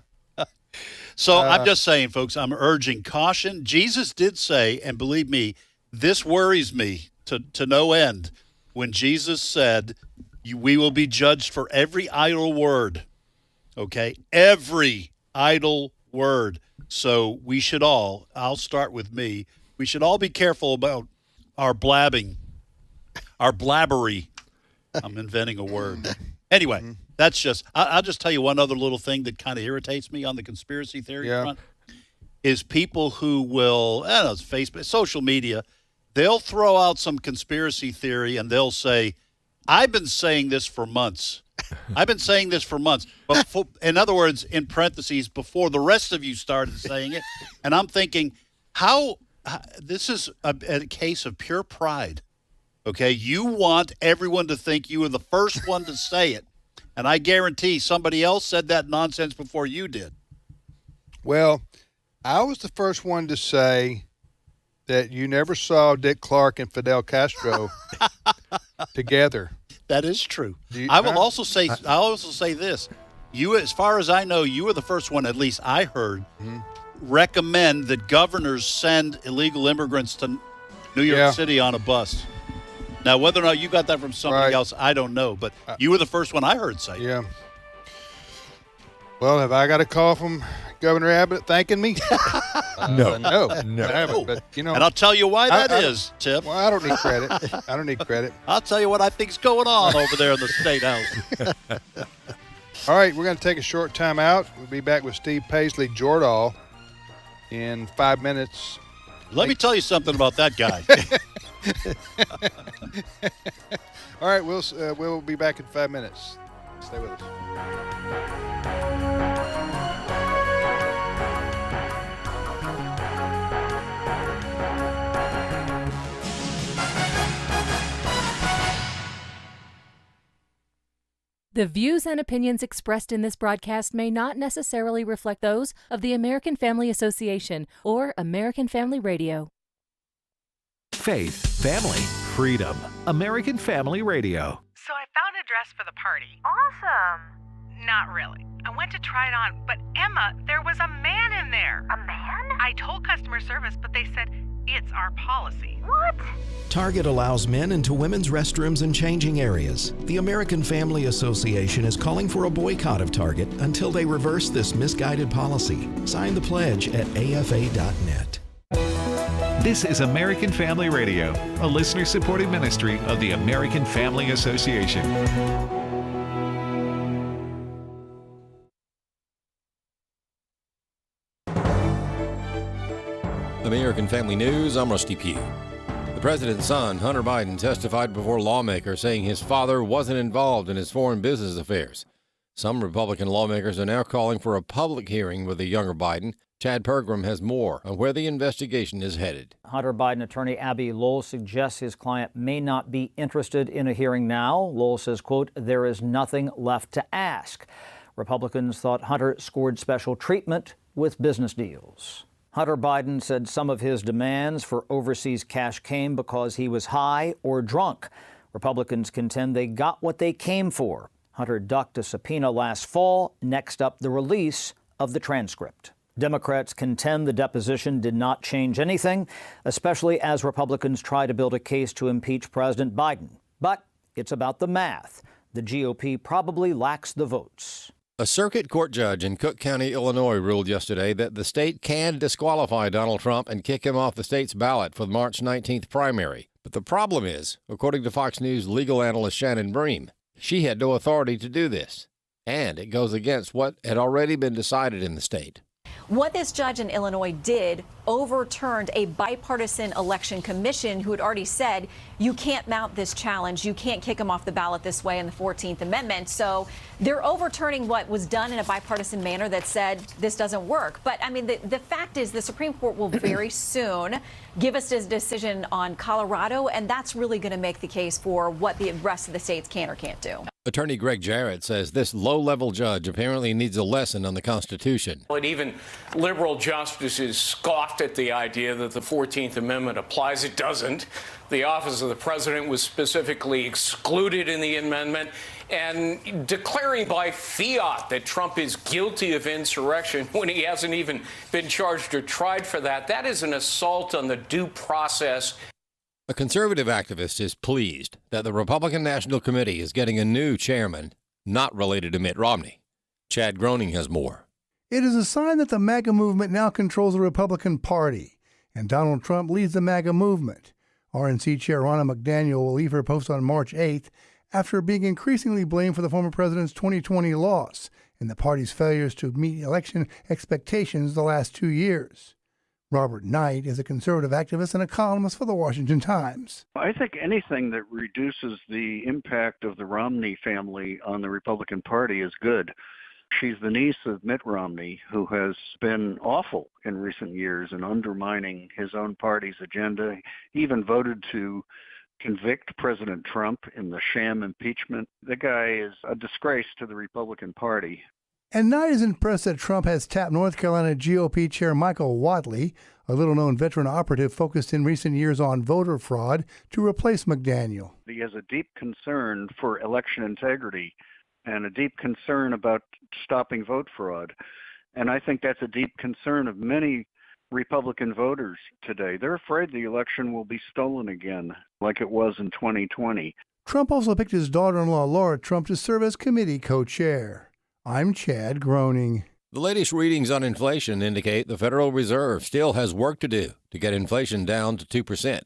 So I'm just saying, folks, I'm urging caution. Jesus did say, and believe me, this worries me to no end, when Jesus said, we will be judged for every idle word. Okay? Every idle word. So we should all, I'll start with me, we should all be careful about our blabbing, our blabbery. I'm inventing a word. Anyway, that's just, I'll just tell you one other little thing that kind of irritates me on the conspiracy theory front, is people who will, I don't know, it's Facebook, social media, they'll throw out some conspiracy theory and they'll say, I've been saying this for months. I've been saying this for months. But in other words, in parentheses, before the rest of you started saying it. And I'm thinking, how this is a case of pure pride. Okay, you want everyone to think you were the first one to say it. And I guarantee somebody else said that nonsense before you did. Well, I was the first one to say that you never saw Dick Clark and Fidel Castro together. That is true. I will also say. I'll also say this: you, as far as I know, you were the first one, at least I heard, recommend that governors send illegal immigrants to New York City on a bus. Now, whether or not you got that from somebody else, I don't know. But you were the first one I heard say. Yeah. Well, have I got a call from Governor Abbott thanking me? No. I haven't, but, And I'll tell you why that is, Tip. Well, I don't need credit. I don't need credit. I'll tell you what I think's going on over there in the State House. All right, we're going to take a short time out. We'll be back with Steve Paisley Jordahl in 5 minutes. Let me tell you something about that guy. All right, we'll be back in 5 minutes. Stay with us. The views and opinions expressed in this broadcast may not necessarily reflect those of the American Family Association or American Family Radio. Faith, family, freedom. American Family Radio. So I found a dress for the party. Awesome. Not really. I went to try it on, but Emma, there was a man in there. A man? I told customer service, but they said it's our policy. What? Target allows men into women's restrooms and changing areas. The American Family Association is calling for a boycott of Target until they reverse this misguided policy. Sign the pledge at afa.net. This is American Family Radio, a listener-supported ministry of the American Family Association. American Family News, I'm Rusty Pugh. The president's son, Hunter Biden, testified before lawmakers saying his father wasn't involved in his foreign business affairs. Some Republican lawmakers are now calling for a public hearing with the younger Biden. Chad Pergram has more on where the investigation is headed. Hunter Biden attorney Abby Lowell suggests his client may not be interested in a hearing now. Lowell says, quote, there is nothing left to ask. Republicans thought Hunter scored special treatment with business deals. Hunter Biden said some of his demands for overseas cash came because he was high or drunk. Republicans contend they got what they came for. Hunter ducked a subpoena last fall. Next up, the release of the transcript. Democrats contend the deposition did not change anything, especially as Republicans try to build a case to impeach President Biden. But it's about the math. The GOP probably lacks the votes. A circuit court judge in Cook County, Illinois, ruled yesterday that the state can disqualify Donald Trump and kick him off the state's ballot for the March 19th primary. But the problem is, according to Fox News legal analyst Shannon Bream, she had no authority to do this. And it goes against what had already been decided in the state. What this judge in Illinois did overturned a bipartisan election commission who had already said you can't mount this challenge, you can't kick him off the ballot this way in the 14th Amendment. So they're overturning what was done in a bipartisan manner that said this doesn't work. But I mean, the fact is the Supreme Court will very soon give us a decision on Colorado, and that's really going to make the case for what the rest of the states can or can't do. Attorney Greg Jarrett says this low-level judge apparently needs a lesson on the Constitution. And even liberal justices scoffed at the idea that the 14th Amendment applies. It doesn't. The office of the president was specifically excluded in the amendment, and declaring by fiat that Trump is guilty of insurrection when he hasn't even been charged or tried for that, that is an assault on the due process. A conservative activist is pleased that the Republican National Committee is getting a new chairman, not related to Mitt Romney. Chad Groening has more. It is a sign that the MAGA movement now controls the Republican Party, and Donald Trump leads the MAGA movement. RNC Chair Ronna McDaniel will leave her post on March 8th after being increasingly blamed for the former president's 2020 loss and the party's failures to meet election expectations the last 2 years. Robert Knight is a conservative activist and a columnist for the Washington Times. I think anything that reduces the impact of the Romney family on the Republican Party is good. She's the niece of Mitt Romney, who has been awful in recent years in undermining his own party's agenda. He even voted to convict President Trump in the sham impeachment. The guy is a disgrace to the Republican Party. And Knight is impressed that Trump has tapped North Carolina GOP Chair Michael Whatley, a little-known veteran operative focused in recent years on voter fraud, to replace McDaniel. He has a deep concern for election integrity and a deep concern about stopping vote fraud. And I think that's a deep concern of many Republican voters today. They're afraid the election will be stolen again, like it was in 2020. Trump also picked his daughter-in-law, Laura Trump, to serve as committee co-chair. I'm Chad Groening. The latest readings on inflation indicate the Federal Reserve still has work to do to get inflation down to 2%.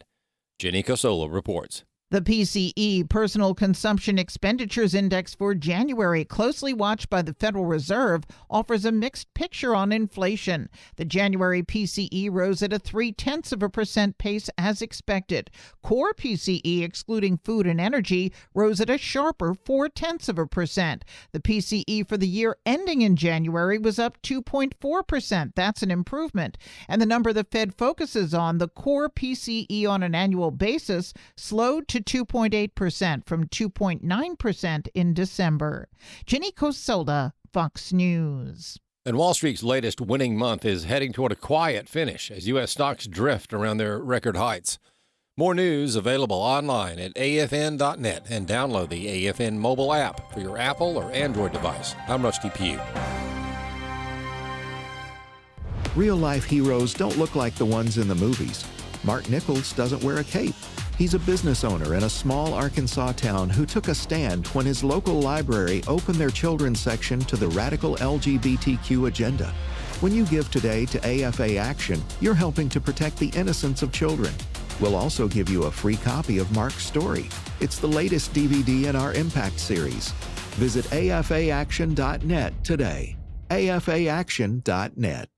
Jenny Cosola reports. The PCE, Personal Consumption Expenditures Index for January, closely watched by the Federal Reserve, offers a mixed picture on inflation. The January PCE rose at a 0.3% pace as expected. Core PCE, excluding food and energy, rose at a sharper 0.4%. The PCE for the year ending in January was up 2.4%. That's an improvement. And the number the Fed focuses on, the core PCE on an annual basis, slowed to 2.8% from 2.9% in December. Jenny Cosola, Fox News. And Wall Street's latest winning month is heading toward a quiet finish as U.S. stocks drift around their record heights. More news available online at afn.net and download the AFN mobile app for your Apple or Android device. I'm Rusty Pugh. Real-life heroes don't look like the ones in the movies. Mark Nichols doesn't wear a cape. He's a business owner in a small Arkansas town who took a stand when his local library opened their children's section to the radical LGBTQ agenda. When you give today to AFA Action, you're helping to protect the innocence of children. We'll also give you a free copy of Mark's story. It's the latest DVD in our Impact series. Visit afaaction.net today. afaaction.net.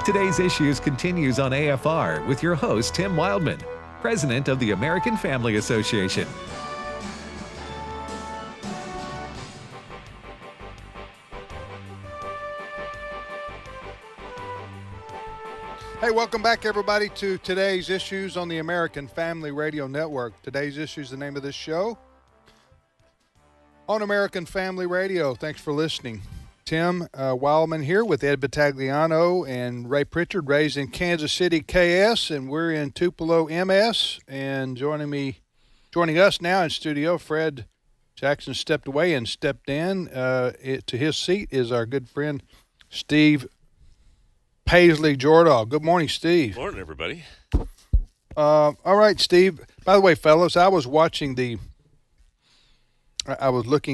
Today's Issues continues on AFR with your host, Tim Wildman, president of the American Family Association. Hey, welcome back, everybody, to Today's Issues on the American Family Radio Network. Today's Issues is the name of this show on American Family Radio. Thanks for listening. Tim Wildman here with Ed Battagliano and Ray Pritchard, raised in Kansas City, KS, and we're in Tupelo, MS. And joining us now in studio, Fred Jackson stepped away and stepped in. To his seat is our good friend Steve Paisley Jordahl. Good morning, Steve. Morning, everybody. All right, Steve. By the way, fellas, I was looking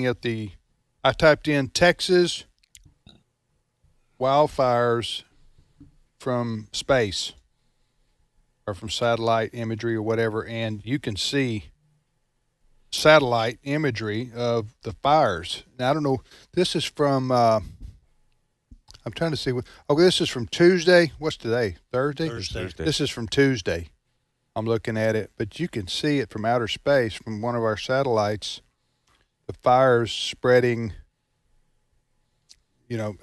at I typed in Texas wildfires from space or from satellite imagery or whatever, and you can see satellite imagery of the fires. Now, I don't know, this is from, I'm trying to see, this is from Tuesday. What's today? Thursday? Thursday. This is from Tuesday. I'm looking at it, but you can see it from outer space from one of our satellites, the fires spreading. You know,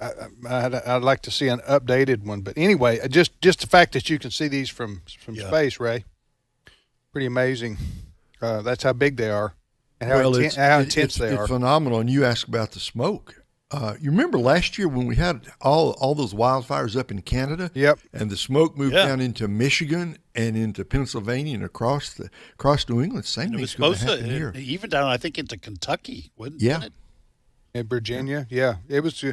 I'd like to see an updated one, but anyway, just the fact that you can see these from space, Ray, pretty amazing. That's how big they are and how intense they are. It's phenomenal. And you asked about the smoke. You remember last year when we had all those wildfires up in Canada? Yep. And the smoke moved down into Michigan and into Pennsylvania and across New England. Same thing's going to happen here. Even down, I think, into Kentucky, wouldn't it? In Virginia, it was,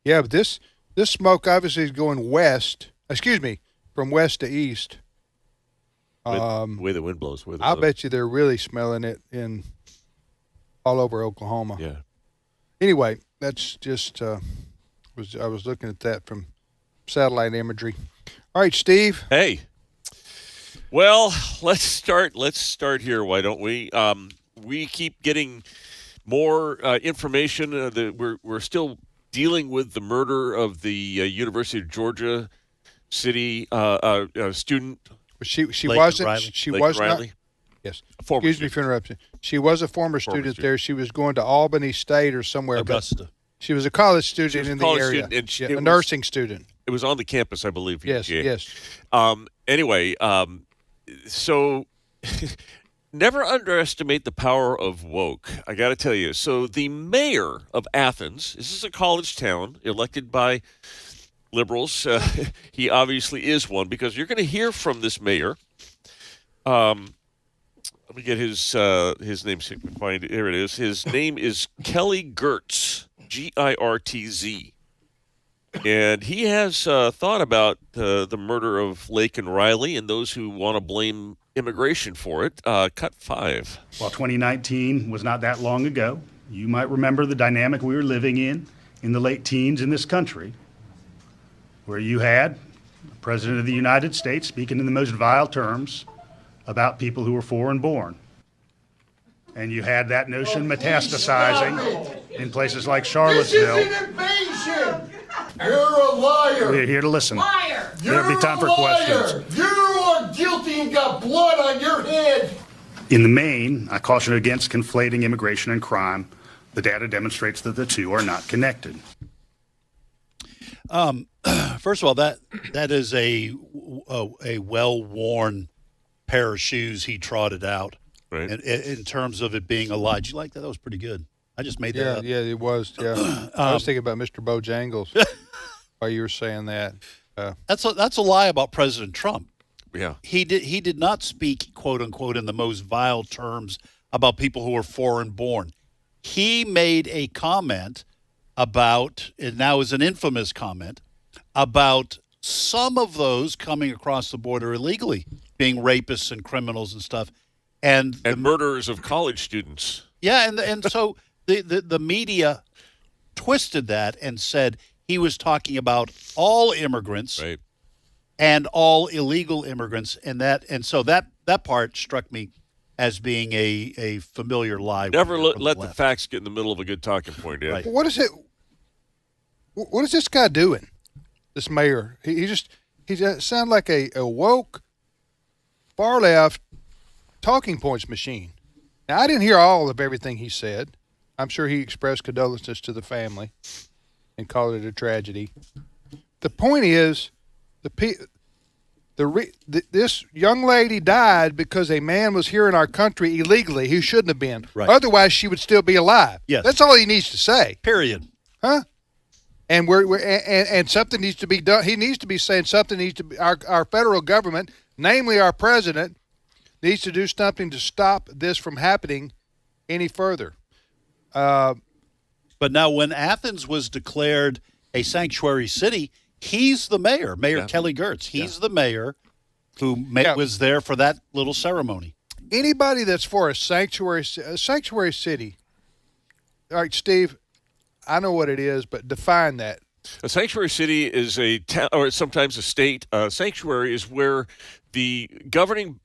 but this smoke obviously is going from west to east. The way the wind blows. I'll bet you they're really smelling it all over Oklahoma. Yeah. Anyway, that's just, I was looking at that from satellite imagery. All right, Steve. Hey. Well, let's start here, why don't we? We keep getting more information that we're still dealing with the murder of the University of Georgia City student. She Lake wasn't. Riley. She Lake was Riley. not. Yes. Excuse me for interrupting. She was a former student there. She was going to Albany State or somewhere. Augusta. She was a college student in the area. A nursing student. It was on the campus, I believe. Yes. Yes. Anyway, so never underestimate the power of woke. I got to tell you. So the mayor of Athens, this is a college town elected by liberals. He obviously is one, because you're going to hear from this mayor. Let me get his name so you can find it. Here it is. His name is Kelly Girtz, Girtz. And he has thought about the murder of Lake and Riley and those who want to blame immigration for it. Cut 5. While 2019 was not that long ago, you might remember the dynamic we were living in the late teens in this country, where you had the President of the United States speaking in the most vile terms about people who were foreign born. And you had that notion metastasizing in places like Charlottesville. This is an invasion! You're a liar! We're here to listen. Liar! There'll be time for questions. You are guilty and got blood on your head! In the main, I caution against conflating immigration and crime. The data demonstrates that the two are not connected. First of all, that is a well-worn pair of shoes he trotted out. Right. In terms of it being a lie. Did you like that? That was pretty good. I just made that up. Yeah, it was. Yeah, I was thinking about Mr. Bojangles while you were saying that. That's a lie about President Trump. Yeah, he did not speak, quote unquote, in the most vile terms about people who are foreign born. He made a comment about, and now is an infamous comment, about some of those coming across the border illegally, being rapists and criminals and stuff. And murderers of college students. Yeah, and so the media twisted that and said he was talking about all immigrants, right, and all illegal immigrants, and so that part struck me as being a familiar lie. Never let the facts get in the middle of a good talking point. Yeah. Right. What is it? What is this guy doing? This mayor? He sounds like a woke, far left talking points machine. Now, I didn't hear all of everything he said. I'm sure he expressed condolences to the family and called it a tragedy. The point is, this young lady died because a man was here in our country illegally who shouldn't have been. Right. Otherwise, she would still be alive. Yes. That's all he needs to say. Period. Huh? And and something needs to be done. He needs to be saying something needs to be. Our federal government, namely our president, needs to do something to stop this from happening any further. But now, when Athens was declared a sanctuary city, he's the mayor, Mayor Kelly Girtz. He's the mayor who was there for that little ceremony. Anybody that's for a sanctuary city, all right, Steve, I know what it is, but define that. A sanctuary city is a town, or sometimes a state. Sanctuary is where the governing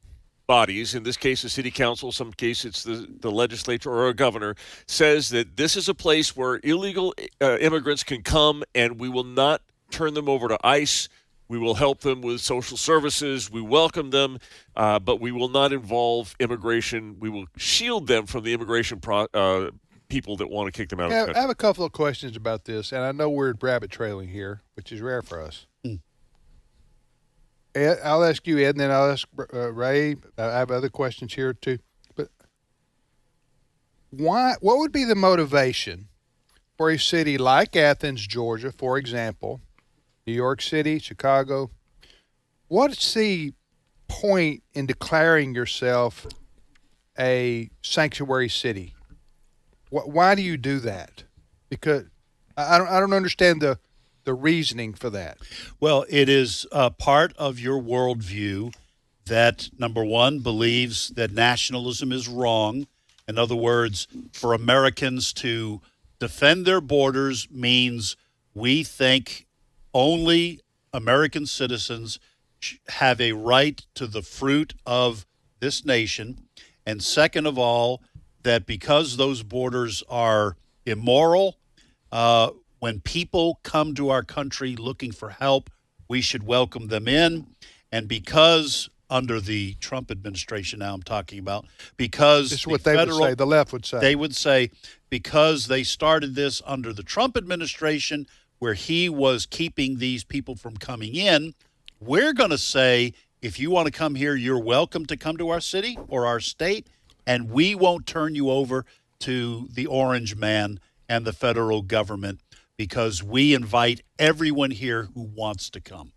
bodies, in this case the city council, some case it's the legislature or a governor, says that this is a place where illegal immigrants can come, and we will not turn them over to ICE. We will help them with social services. We welcome them, but we will not involve immigration. We will shield them from the immigration people that want to kick them out of the country. I have a couple of questions about this, and I know we're rabbit trailing here, which is rare for us. Ed, I'll ask you, Ed, and then I'll ask Ray. I have other questions here too. But what would be the motivation for a city like Athens, Georgia, for example, New York City, Chicago? What's the point in declaring yourself a sanctuary city? Why do you do that? Because I don't understand the reasoning for that. Well, it is part of your worldview that, number one, believes that nationalism is wrong. In other words, for Americans to defend their borders means we think only American citizens have a right to the fruit of this nation. And second of all, that because those borders are immoral, when people come to our country looking for help, we should welcome them in. And because under the Trump administration now I'm talking about, because this is what they would say, the left would say. They would say because they started this under the Trump administration where he was keeping these people from coming in, we're going to say, if you want to come here, you're welcome to come to our city or our state. and we won't turn you over to the orange man and the federal government because we invite everyone here who wants to come.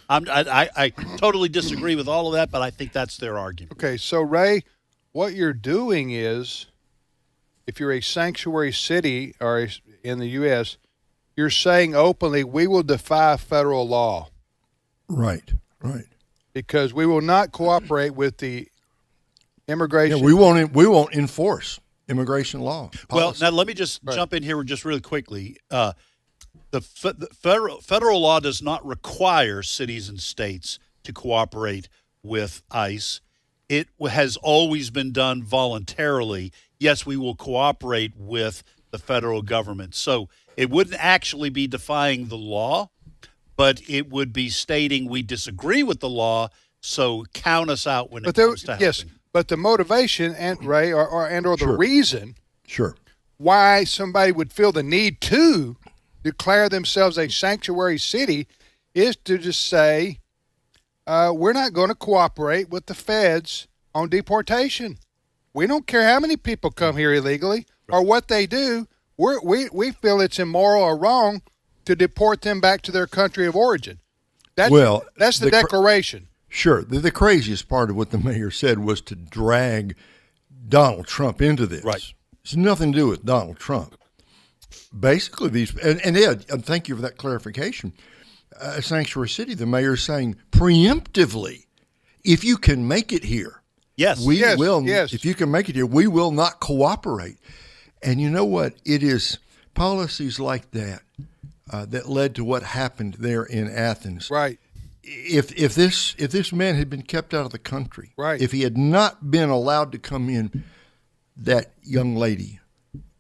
I totally disagree with all of that, but I think that's their argument. Okay, so Ray, what you're doing is, if you're a sanctuary city or in the U.S., you're saying openly, we will defy federal law. Right. Because we will not cooperate with the immigration. Yeah, we won't enforce immigration law. Well, now let me just jump in here just really quickly. The federal law does not require cities and states to cooperate with ICE. It has always been done voluntarily. Yes, we will cooperate with the federal government. So it wouldn't actually be defying the law, but it would be stating we disagree with the law, so count us out when it comes to yes, helping. but the motivation, and Ray, or the reason why somebody would feel the need to declare themselves a sanctuary city is to just say, we're not going to cooperate with the feds on deportation. We don't care how many people come here illegally or what they do. We feel it's immoral or wrong to deport them back to their country of origin. That's the declaration. Sure. The craziest part of what the mayor said was to drag Donald Trump into this. Right. It's nothing to do with Donald Trump. Basically, and Ed, thank you for that clarification. Sanctuary City, the mayor is saying preemptively, if you can make it here, we will. If you can make it here, we will not cooperate. And you know what? It is policies like that that led to what happened there in Athens. Right. If this man had been kept out of the country, if he had not been allowed to come in, that young lady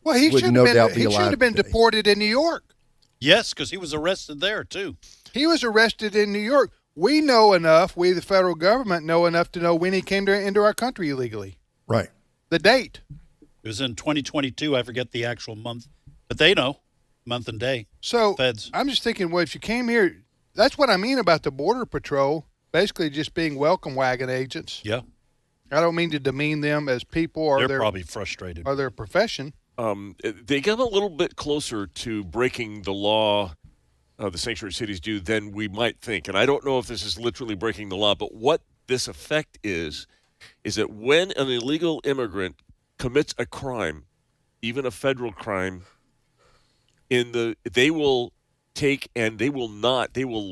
would no doubt be alive. He should have been deported in New York. Yes, because he was arrested there too. He was arrested in New York. We know enough. We, the federal government, know enough to know when he came into our country illegally. Right. The date. It was in 2022. I forget the actual month, but they know month and day. So Feds. I'm just thinking, well, if you came here, that's what I mean about the Border Patrol, basically just being welcome wagon agents. Yeah. I don't mean to demean them as people or they're probably frustrated or their profession. They get a little bit closer to breaking the law, the sanctuary cities do, than we might think. And I don't know if this is literally breaking the law, but what this effect is that when an illegal immigrant commits a crime, even a federal crime, they will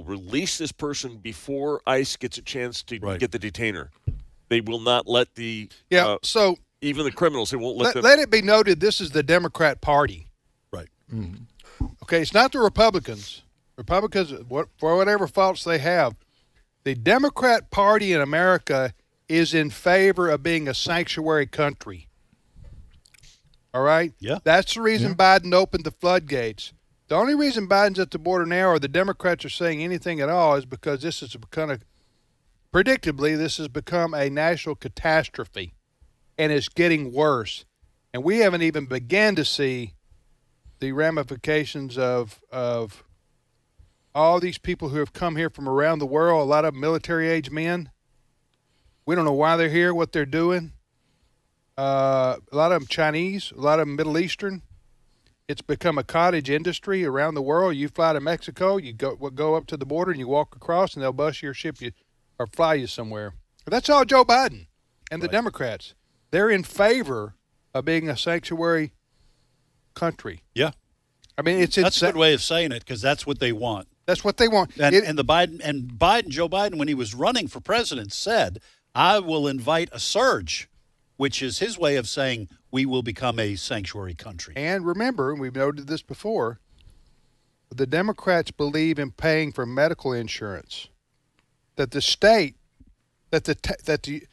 release this person before ICE gets a chance to get the detainer. They will not let so even the criminals, they won't let them. Let it be noted, this is the Democrat Party. Right. Mm-hmm. Okay, it's not the Republicans. Republicans, for whatever faults they have, the Democrat Party in America is in favor of being a sanctuary country. All right? Yeah. That's the reason Biden opened the floodgates. The only reason Biden's at the border now, or the Democrats are saying anything at all, is because this has become predictably, this has become a national catastrophe, and it's getting worse. And we haven't even begun to see the ramifications of all these people who have come here from around the world, a lot of military-age men. We don't know why they're here, what they're doing. A lot of them Chinese, a lot of them Middle Eastern. It's become a cottage industry around the world. You fly to Mexico, you go up to the border, and you walk across, and they'll bus your ship you or fly you somewhere. But that's all Joe Biden and the Democrats. They're in favor of being a sanctuary country. Yeah. I mean, that's a good way of saying it, because that's what they want. That's what they want. And Joe Biden, when he was running for president, said, I will invite a surge, which is his way of saying we will become a sanctuary country. And remember, we've noted this before, the Democrats believe in paying for medical insurance. That the state, the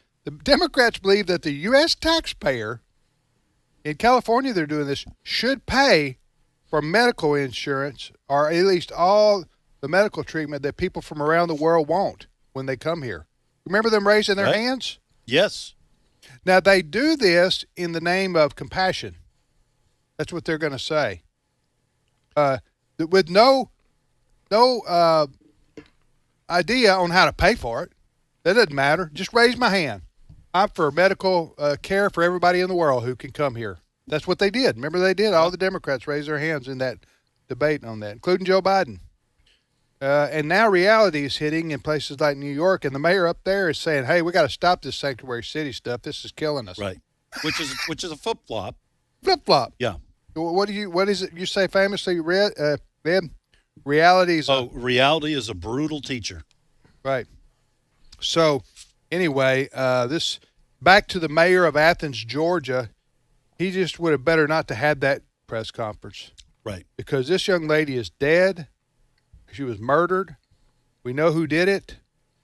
Democrats believe that the U.S. taxpayer, in California they're doing this, should pay for medical insurance, or at least all the medical treatment that people from around the world want when they come here. Remember them raising their hands? Yes. Now, they do this in the name of compassion. That's what they're going to say. With no idea on how to pay for it. That doesn't matter. Just raise my hand. I'm for medical care for everybody in the world who can come here. That's what they did. Remember they did? All the Democrats raised their hands in that debate on that, including Joe Biden. And now reality is hitting in places like New York, and the mayor up there is saying, hey, we got to stop this sanctuary city stuff. This is killing us. Right. Which is a flip-flop. Flip-flop. Yeah. What is it you say famously, Ben? Reality is a brutal teacher. Right. So, anyway, this back to the mayor of Athens, Georgia. He just would have better not to had that press conference. Right. Because this young lady is dead. She was murdered. We know who did it.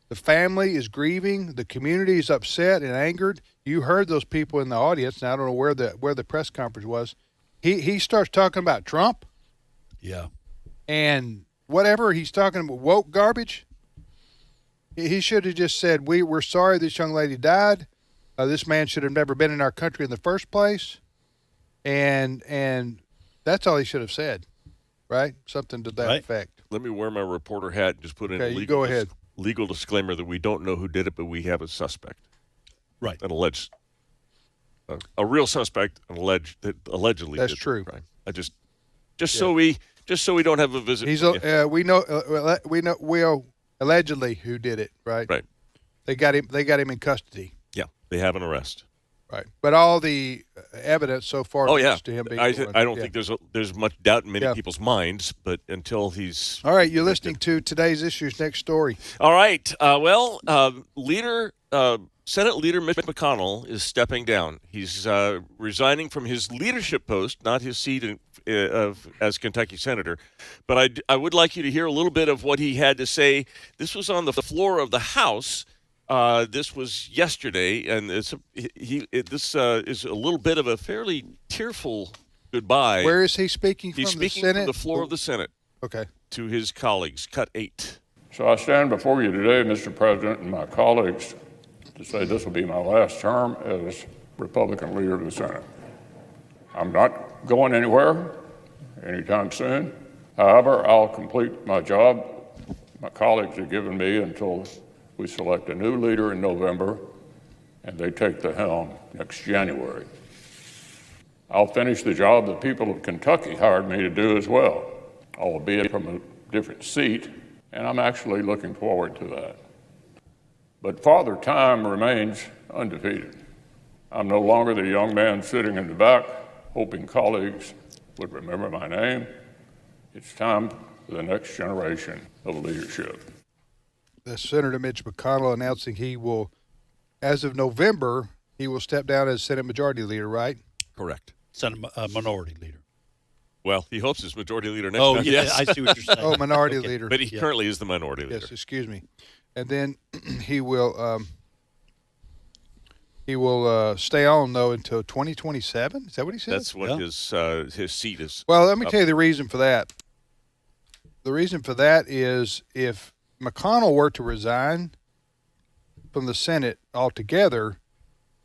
The family is grieving. The community is upset and angered. You heard those people in the audience. Now I don't know where the press conference was. He starts talking about Trump. Yeah. And whatever he's talking about, woke garbage. He should have just said, we're sorry this young lady died. This man should have never been in our country in the first place. And that's all he should have said, right? Something to that effect. Let me wear my reporter hat and just put in Okay, a you go ahead. legal disclaimer that we don't know who did it, but we have a suspect. Right. An alleged, a real suspect, that allegedly That's did the true. crime. So we don't have a visit. We know allegedly who did it, right? Right. They got him in custody. Yeah, they have an arrest. Right. But all the evidence so far points to him being I the one. don't Yeah. think there's much doubt in many people's minds, but until he's All right, you're listening to Today's Issues. Next story. all right. Senate Leader Mitch McConnell is stepping down. He's resigning from his leadership post, not his seat as Kentucky Senator. But I would like you to hear a little bit of what he had to say. This was on the floor of the House. This was yesterday, and this is a little bit of a fairly tearful goodbye. Where is he speaking He's from? The speaking Senate? from the floor of the Senate. Okay. To his colleagues. Cut 8. So I stand before you today, Mr. President, and my colleagues, to say this will be my last term as Republican leader of the Senate. I'm not going anywhere anytime soon. However, I'll complete my job my colleagues have given me until we select a new leader in November and they take the helm next January. I'll finish the job the people of Kentucky hired me to do as well, albeit from a different seat, and I'm actually looking forward to that. But Father Time remains undefeated. I'm no longer the young man sitting in the back, hoping colleagues would remember my name. It's time for the next generation of leadership. That's Senator Mitch McConnell announcing he will, as of November, he will step down as Senate Majority Leader, right? Correct. Senate Minority Leader. Well, he hopes he's Majority Leader next Oh, time. yeah, Yes. I see what you're saying. Oh, Minority Leader. But he currently is the Minority Leader. Yes, excuse me. And then he will stay on, though, until 2027? Is that what he said? That's what his seat is. Well, let me tell you the reason for that. The reason for that is if McConnell were to resign from the Senate altogether,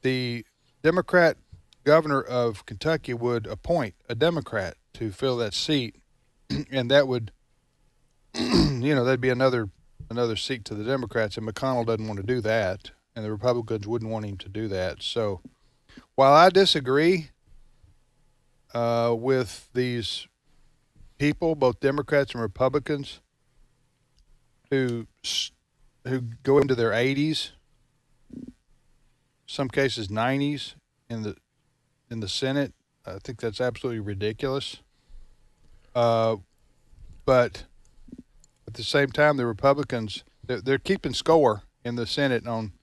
the Democrat governor of Kentucky would appoint a Democrat to fill that seat, and that would, that'd be another seat to the Democrats, and McConnell doesn't want to do that, and the Republicans wouldn't want him to do that. So while I disagree with these people, both Democrats and Republicans, who go into their 80s, some cases 90s in the Senate, I think that's absolutely ridiculous. But at the same time, the Republicans, they're keeping score in the Senate on,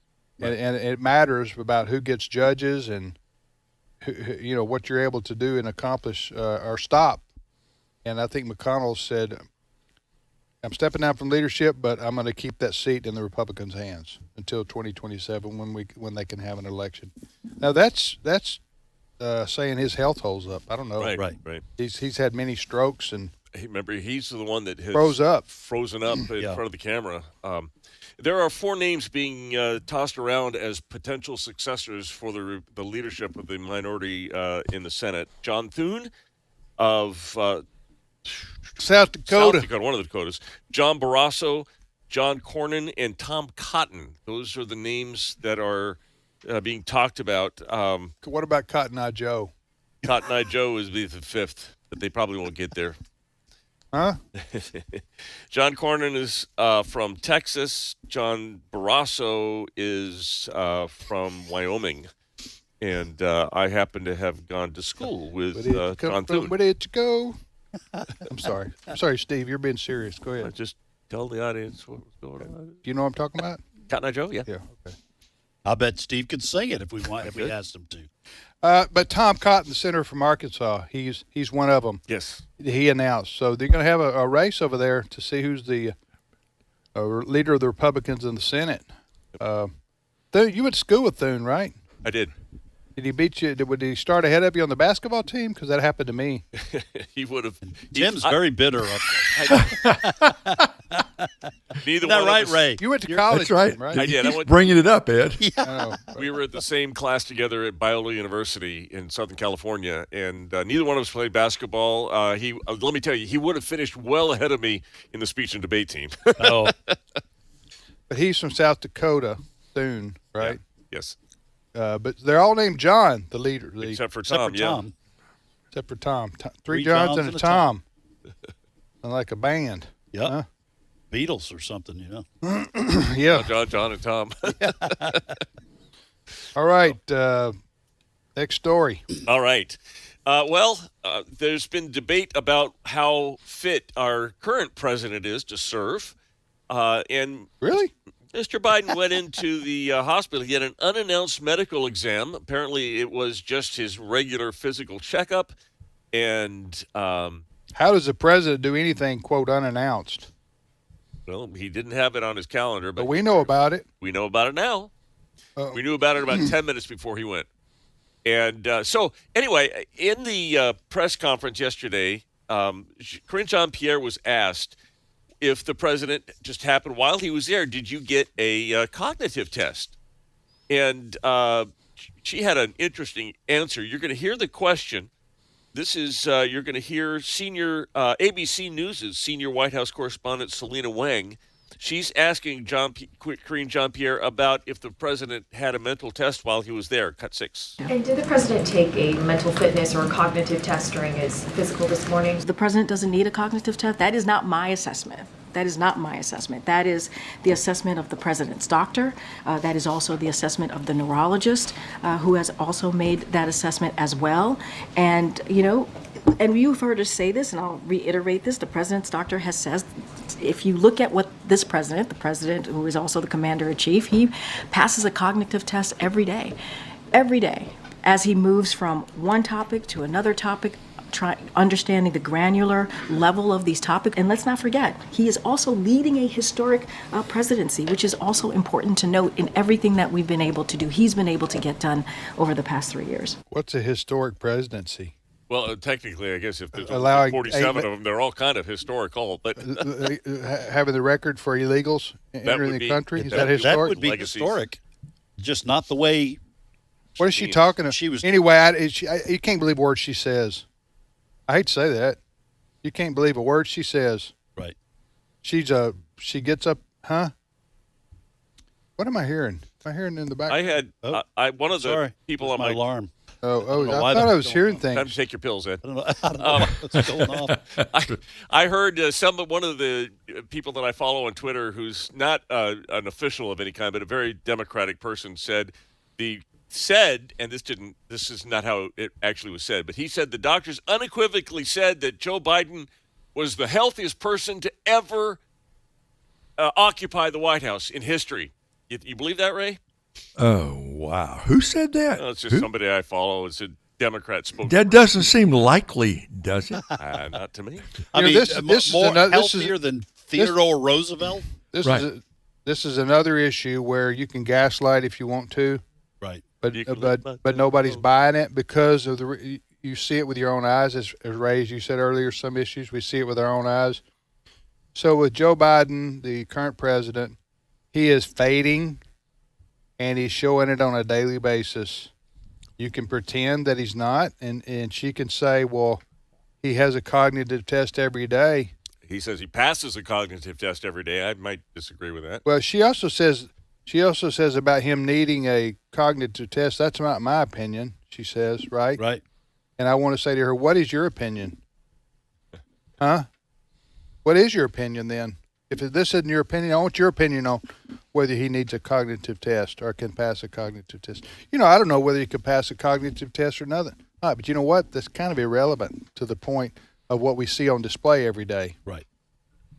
and it matters about who gets judges and who, what you're able to do and accomplish or stop. And I think McConnell said, I'm stepping down from leadership, but I'm going to keep that seat in the Republicans' hands until 2027 when they can have an election. Now that's saying his health holds up. I don't know. Right. He's had many strokes and. Remember, he's the one that has frozen up in front of the camera. There are 4 names being tossed around as potential successors for the leadership of the minority in the Senate. John Thune of South Dakota, one of the Dakotas. John Barrasso, John Cornyn, and Tom Cotton. Those are the names that are being talked about. What about Cotton Eye Joe? Cotton Eye Joe is the 5th, but they probably won't get there. Huh? John Cornyn is from Texas. John Barrasso is from Wyoming. And I happen to have gone to school with John Thune. Where did you go? I'm sorry. I'm sorry, Steve. You're being serious. Go ahead. Just tell the audience what was going on. Do you know what I'm talking about? Cotton Eye Joe? Yeah. Yeah. Okay. I bet Steve could sing it if we asked him to. But Tom Cotton, the senator from Arkansas, he's one of them. Yes. He announced. So they're going to have a race over there to see who's the leader of the Republicans in the Senate. Thune, you went to school with Thune, right? I did. Did he beat you? Did he start ahead of you on the basketball team? Because that happened to me. He would have. Tim's very bitter. Neither that one right, of us, Ray? You went to college, That's right. with him, right? I did. He's bringing it up, Ed. Yeah. We were at the same class together at Biola University in Southern California, and neither one of us played basketball. Let me tell you, he would have finished well ahead of me in the speech and debate team. Oh. But he's from South Dakota, Thune, right? Yeah. Yes. But they're all named John, the leader. Except for Tom, yeah. Except for Tom. Three Johns and a Tom. Sound like a band. Yep. Huh? Beatles or something, you know. Yeah. John, and Tom. All right. Next story. All right. There's been debate about how fit our current president is to serve. And really? Mr. Biden went into the hospital. He had an unannounced medical exam. Apparently, it was just his regular physical checkup. And how does the president do anything, quote, unannounced? Well, he didn't have it on his calendar. But we know about it. We know about it now. We knew about it about 10 minutes before he went. And so, anyway, in the press conference yesterday, Karine Jean-Pierre was asked if the president just happened while he was there, did you get a cognitive test? And she had an interesting answer. You're going to hear the question. This is, you're going to hear ABC News' senior White House correspondent Selena Wang. She's asking Karine Jean-Pierre about if the president had a mental test while he was there. Cut 6. And did the president take a mental fitness or a cognitive test during his physical this morning? The president doesn't need a cognitive test. That is not my assessment. That is not my assessment. That is the assessment of the president's doctor. That is also the assessment of the neurologist, who has also made that assessment as well. And, you know, and you've heard us say this, and I'll reiterate this, the president's doctor has said, if you look at what this president, the president who is also the commander-in-chief, he passes a cognitive test every day, as he moves from one topic to another topic, understanding the granular level of these topics. And let's not forget, he is also leading a historic presidency, which is also important to note in everything that we've been able to do. He's been able to get done over the past 3 years. What's a historic presidency? Well, technically, I guess if there's Allowing 47 of them, they're all kind of historical. But having the record for illegals entering the country, is that historic? That would be historic, just not the way. What is she talking about? She was anyway. You can't believe a word she says. I hate to say that. You can't believe a word she says. Right. She gets up, huh? What am I hearing? Am I hearing in the back? I had one of the people on my alarm. I thought I was hearing things. Time to take your pills, Ed. I don't know what's going on. I heard one of the people that I follow on Twitter, who's not an official of any kind, but a very democratic person, said, and this is not how it actually was said, but he said the doctors unequivocally said that Joe Biden was the healthiest person to ever occupy the White House in history. You believe that, Ray? Oh, wow. Who said that? It's just somebody I follow. It's a Democrat spokesperson. That doesn't seem likely, does it? Not to me. I mean, this more healthier than Theodore Roosevelt? This is another issue where you can gaslight if you want to. Right. But nobody's buying it because of you see it with your own eyes. As Ray, as you said earlier, some issues we see it with our own eyes. So with Joe Biden, the current president, he is fading, and he's showing it on a daily basis. You can pretend that he's not, and she can say, well, he has a cognitive test every day. He says he passes a cognitive test every day. I might disagree with that. Well, she also says She also says about him needing a cognitive test. That's not my opinion, she says, right? Right. And I want to say to her, what is your opinion? Huh? What is your opinion then? If this isn't your opinion, I want your opinion on whether he needs a cognitive test or can pass a cognitive test. You know, I don't know whether he could pass a cognitive test or nothing. All right, but you know what? That's kind of irrelevant to the point of what we see on display every day. Right.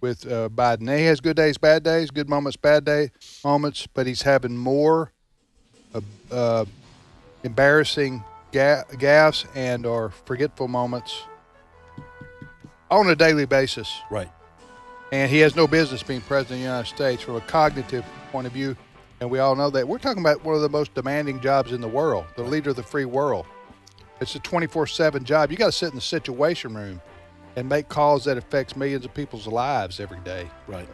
With Biden. Now, he has good days, bad days, good moments, bad day moments, but he's having more embarrassing gaffes and or forgetful moments on a daily basis. Right. And he has no business being president of the United States from a cognitive point of view, and we all know that. We're talking about one of the most demanding jobs in the world, the leader of the free world. It's a 24/7 job. You got to sit in the situation room and make calls that affects millions of people's lives every day. Right.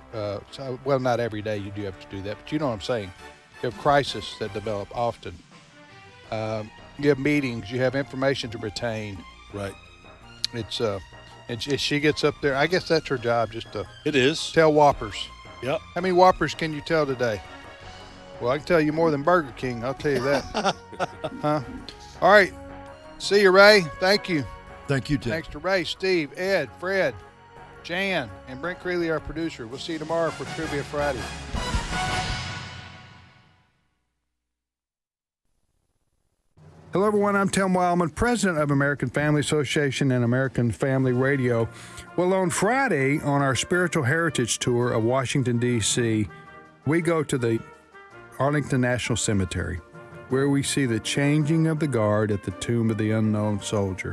Well, not every day you do have to do that, but you know what I'm saying. You have crises that develop often. You have meetings. You have information to retain. Right. It's and she gets up there. I guess that's her job, just to tell whoppers. Yep. How many whoppers can you tell today? Well, I can tell you more than Burger King. I'll tell you that. Huh? All right. See you, Ray. Thank you. Thank you, Tim. Thanks to Ray, Steve, Ed, Fred, Jan, and Brent Creeley, our producer. We'll see you tomorrow for Trivia Friday. Hello, everyone. I'm Tim Wildman, president of American Family Association and American Family Radio. Well, on Friday, on our Spiritual Heritage Tour of Washington, D.C., we go to the Arlington National Cemetery, where we see the changing of the guard at the Tomb of the Unknown Soldier.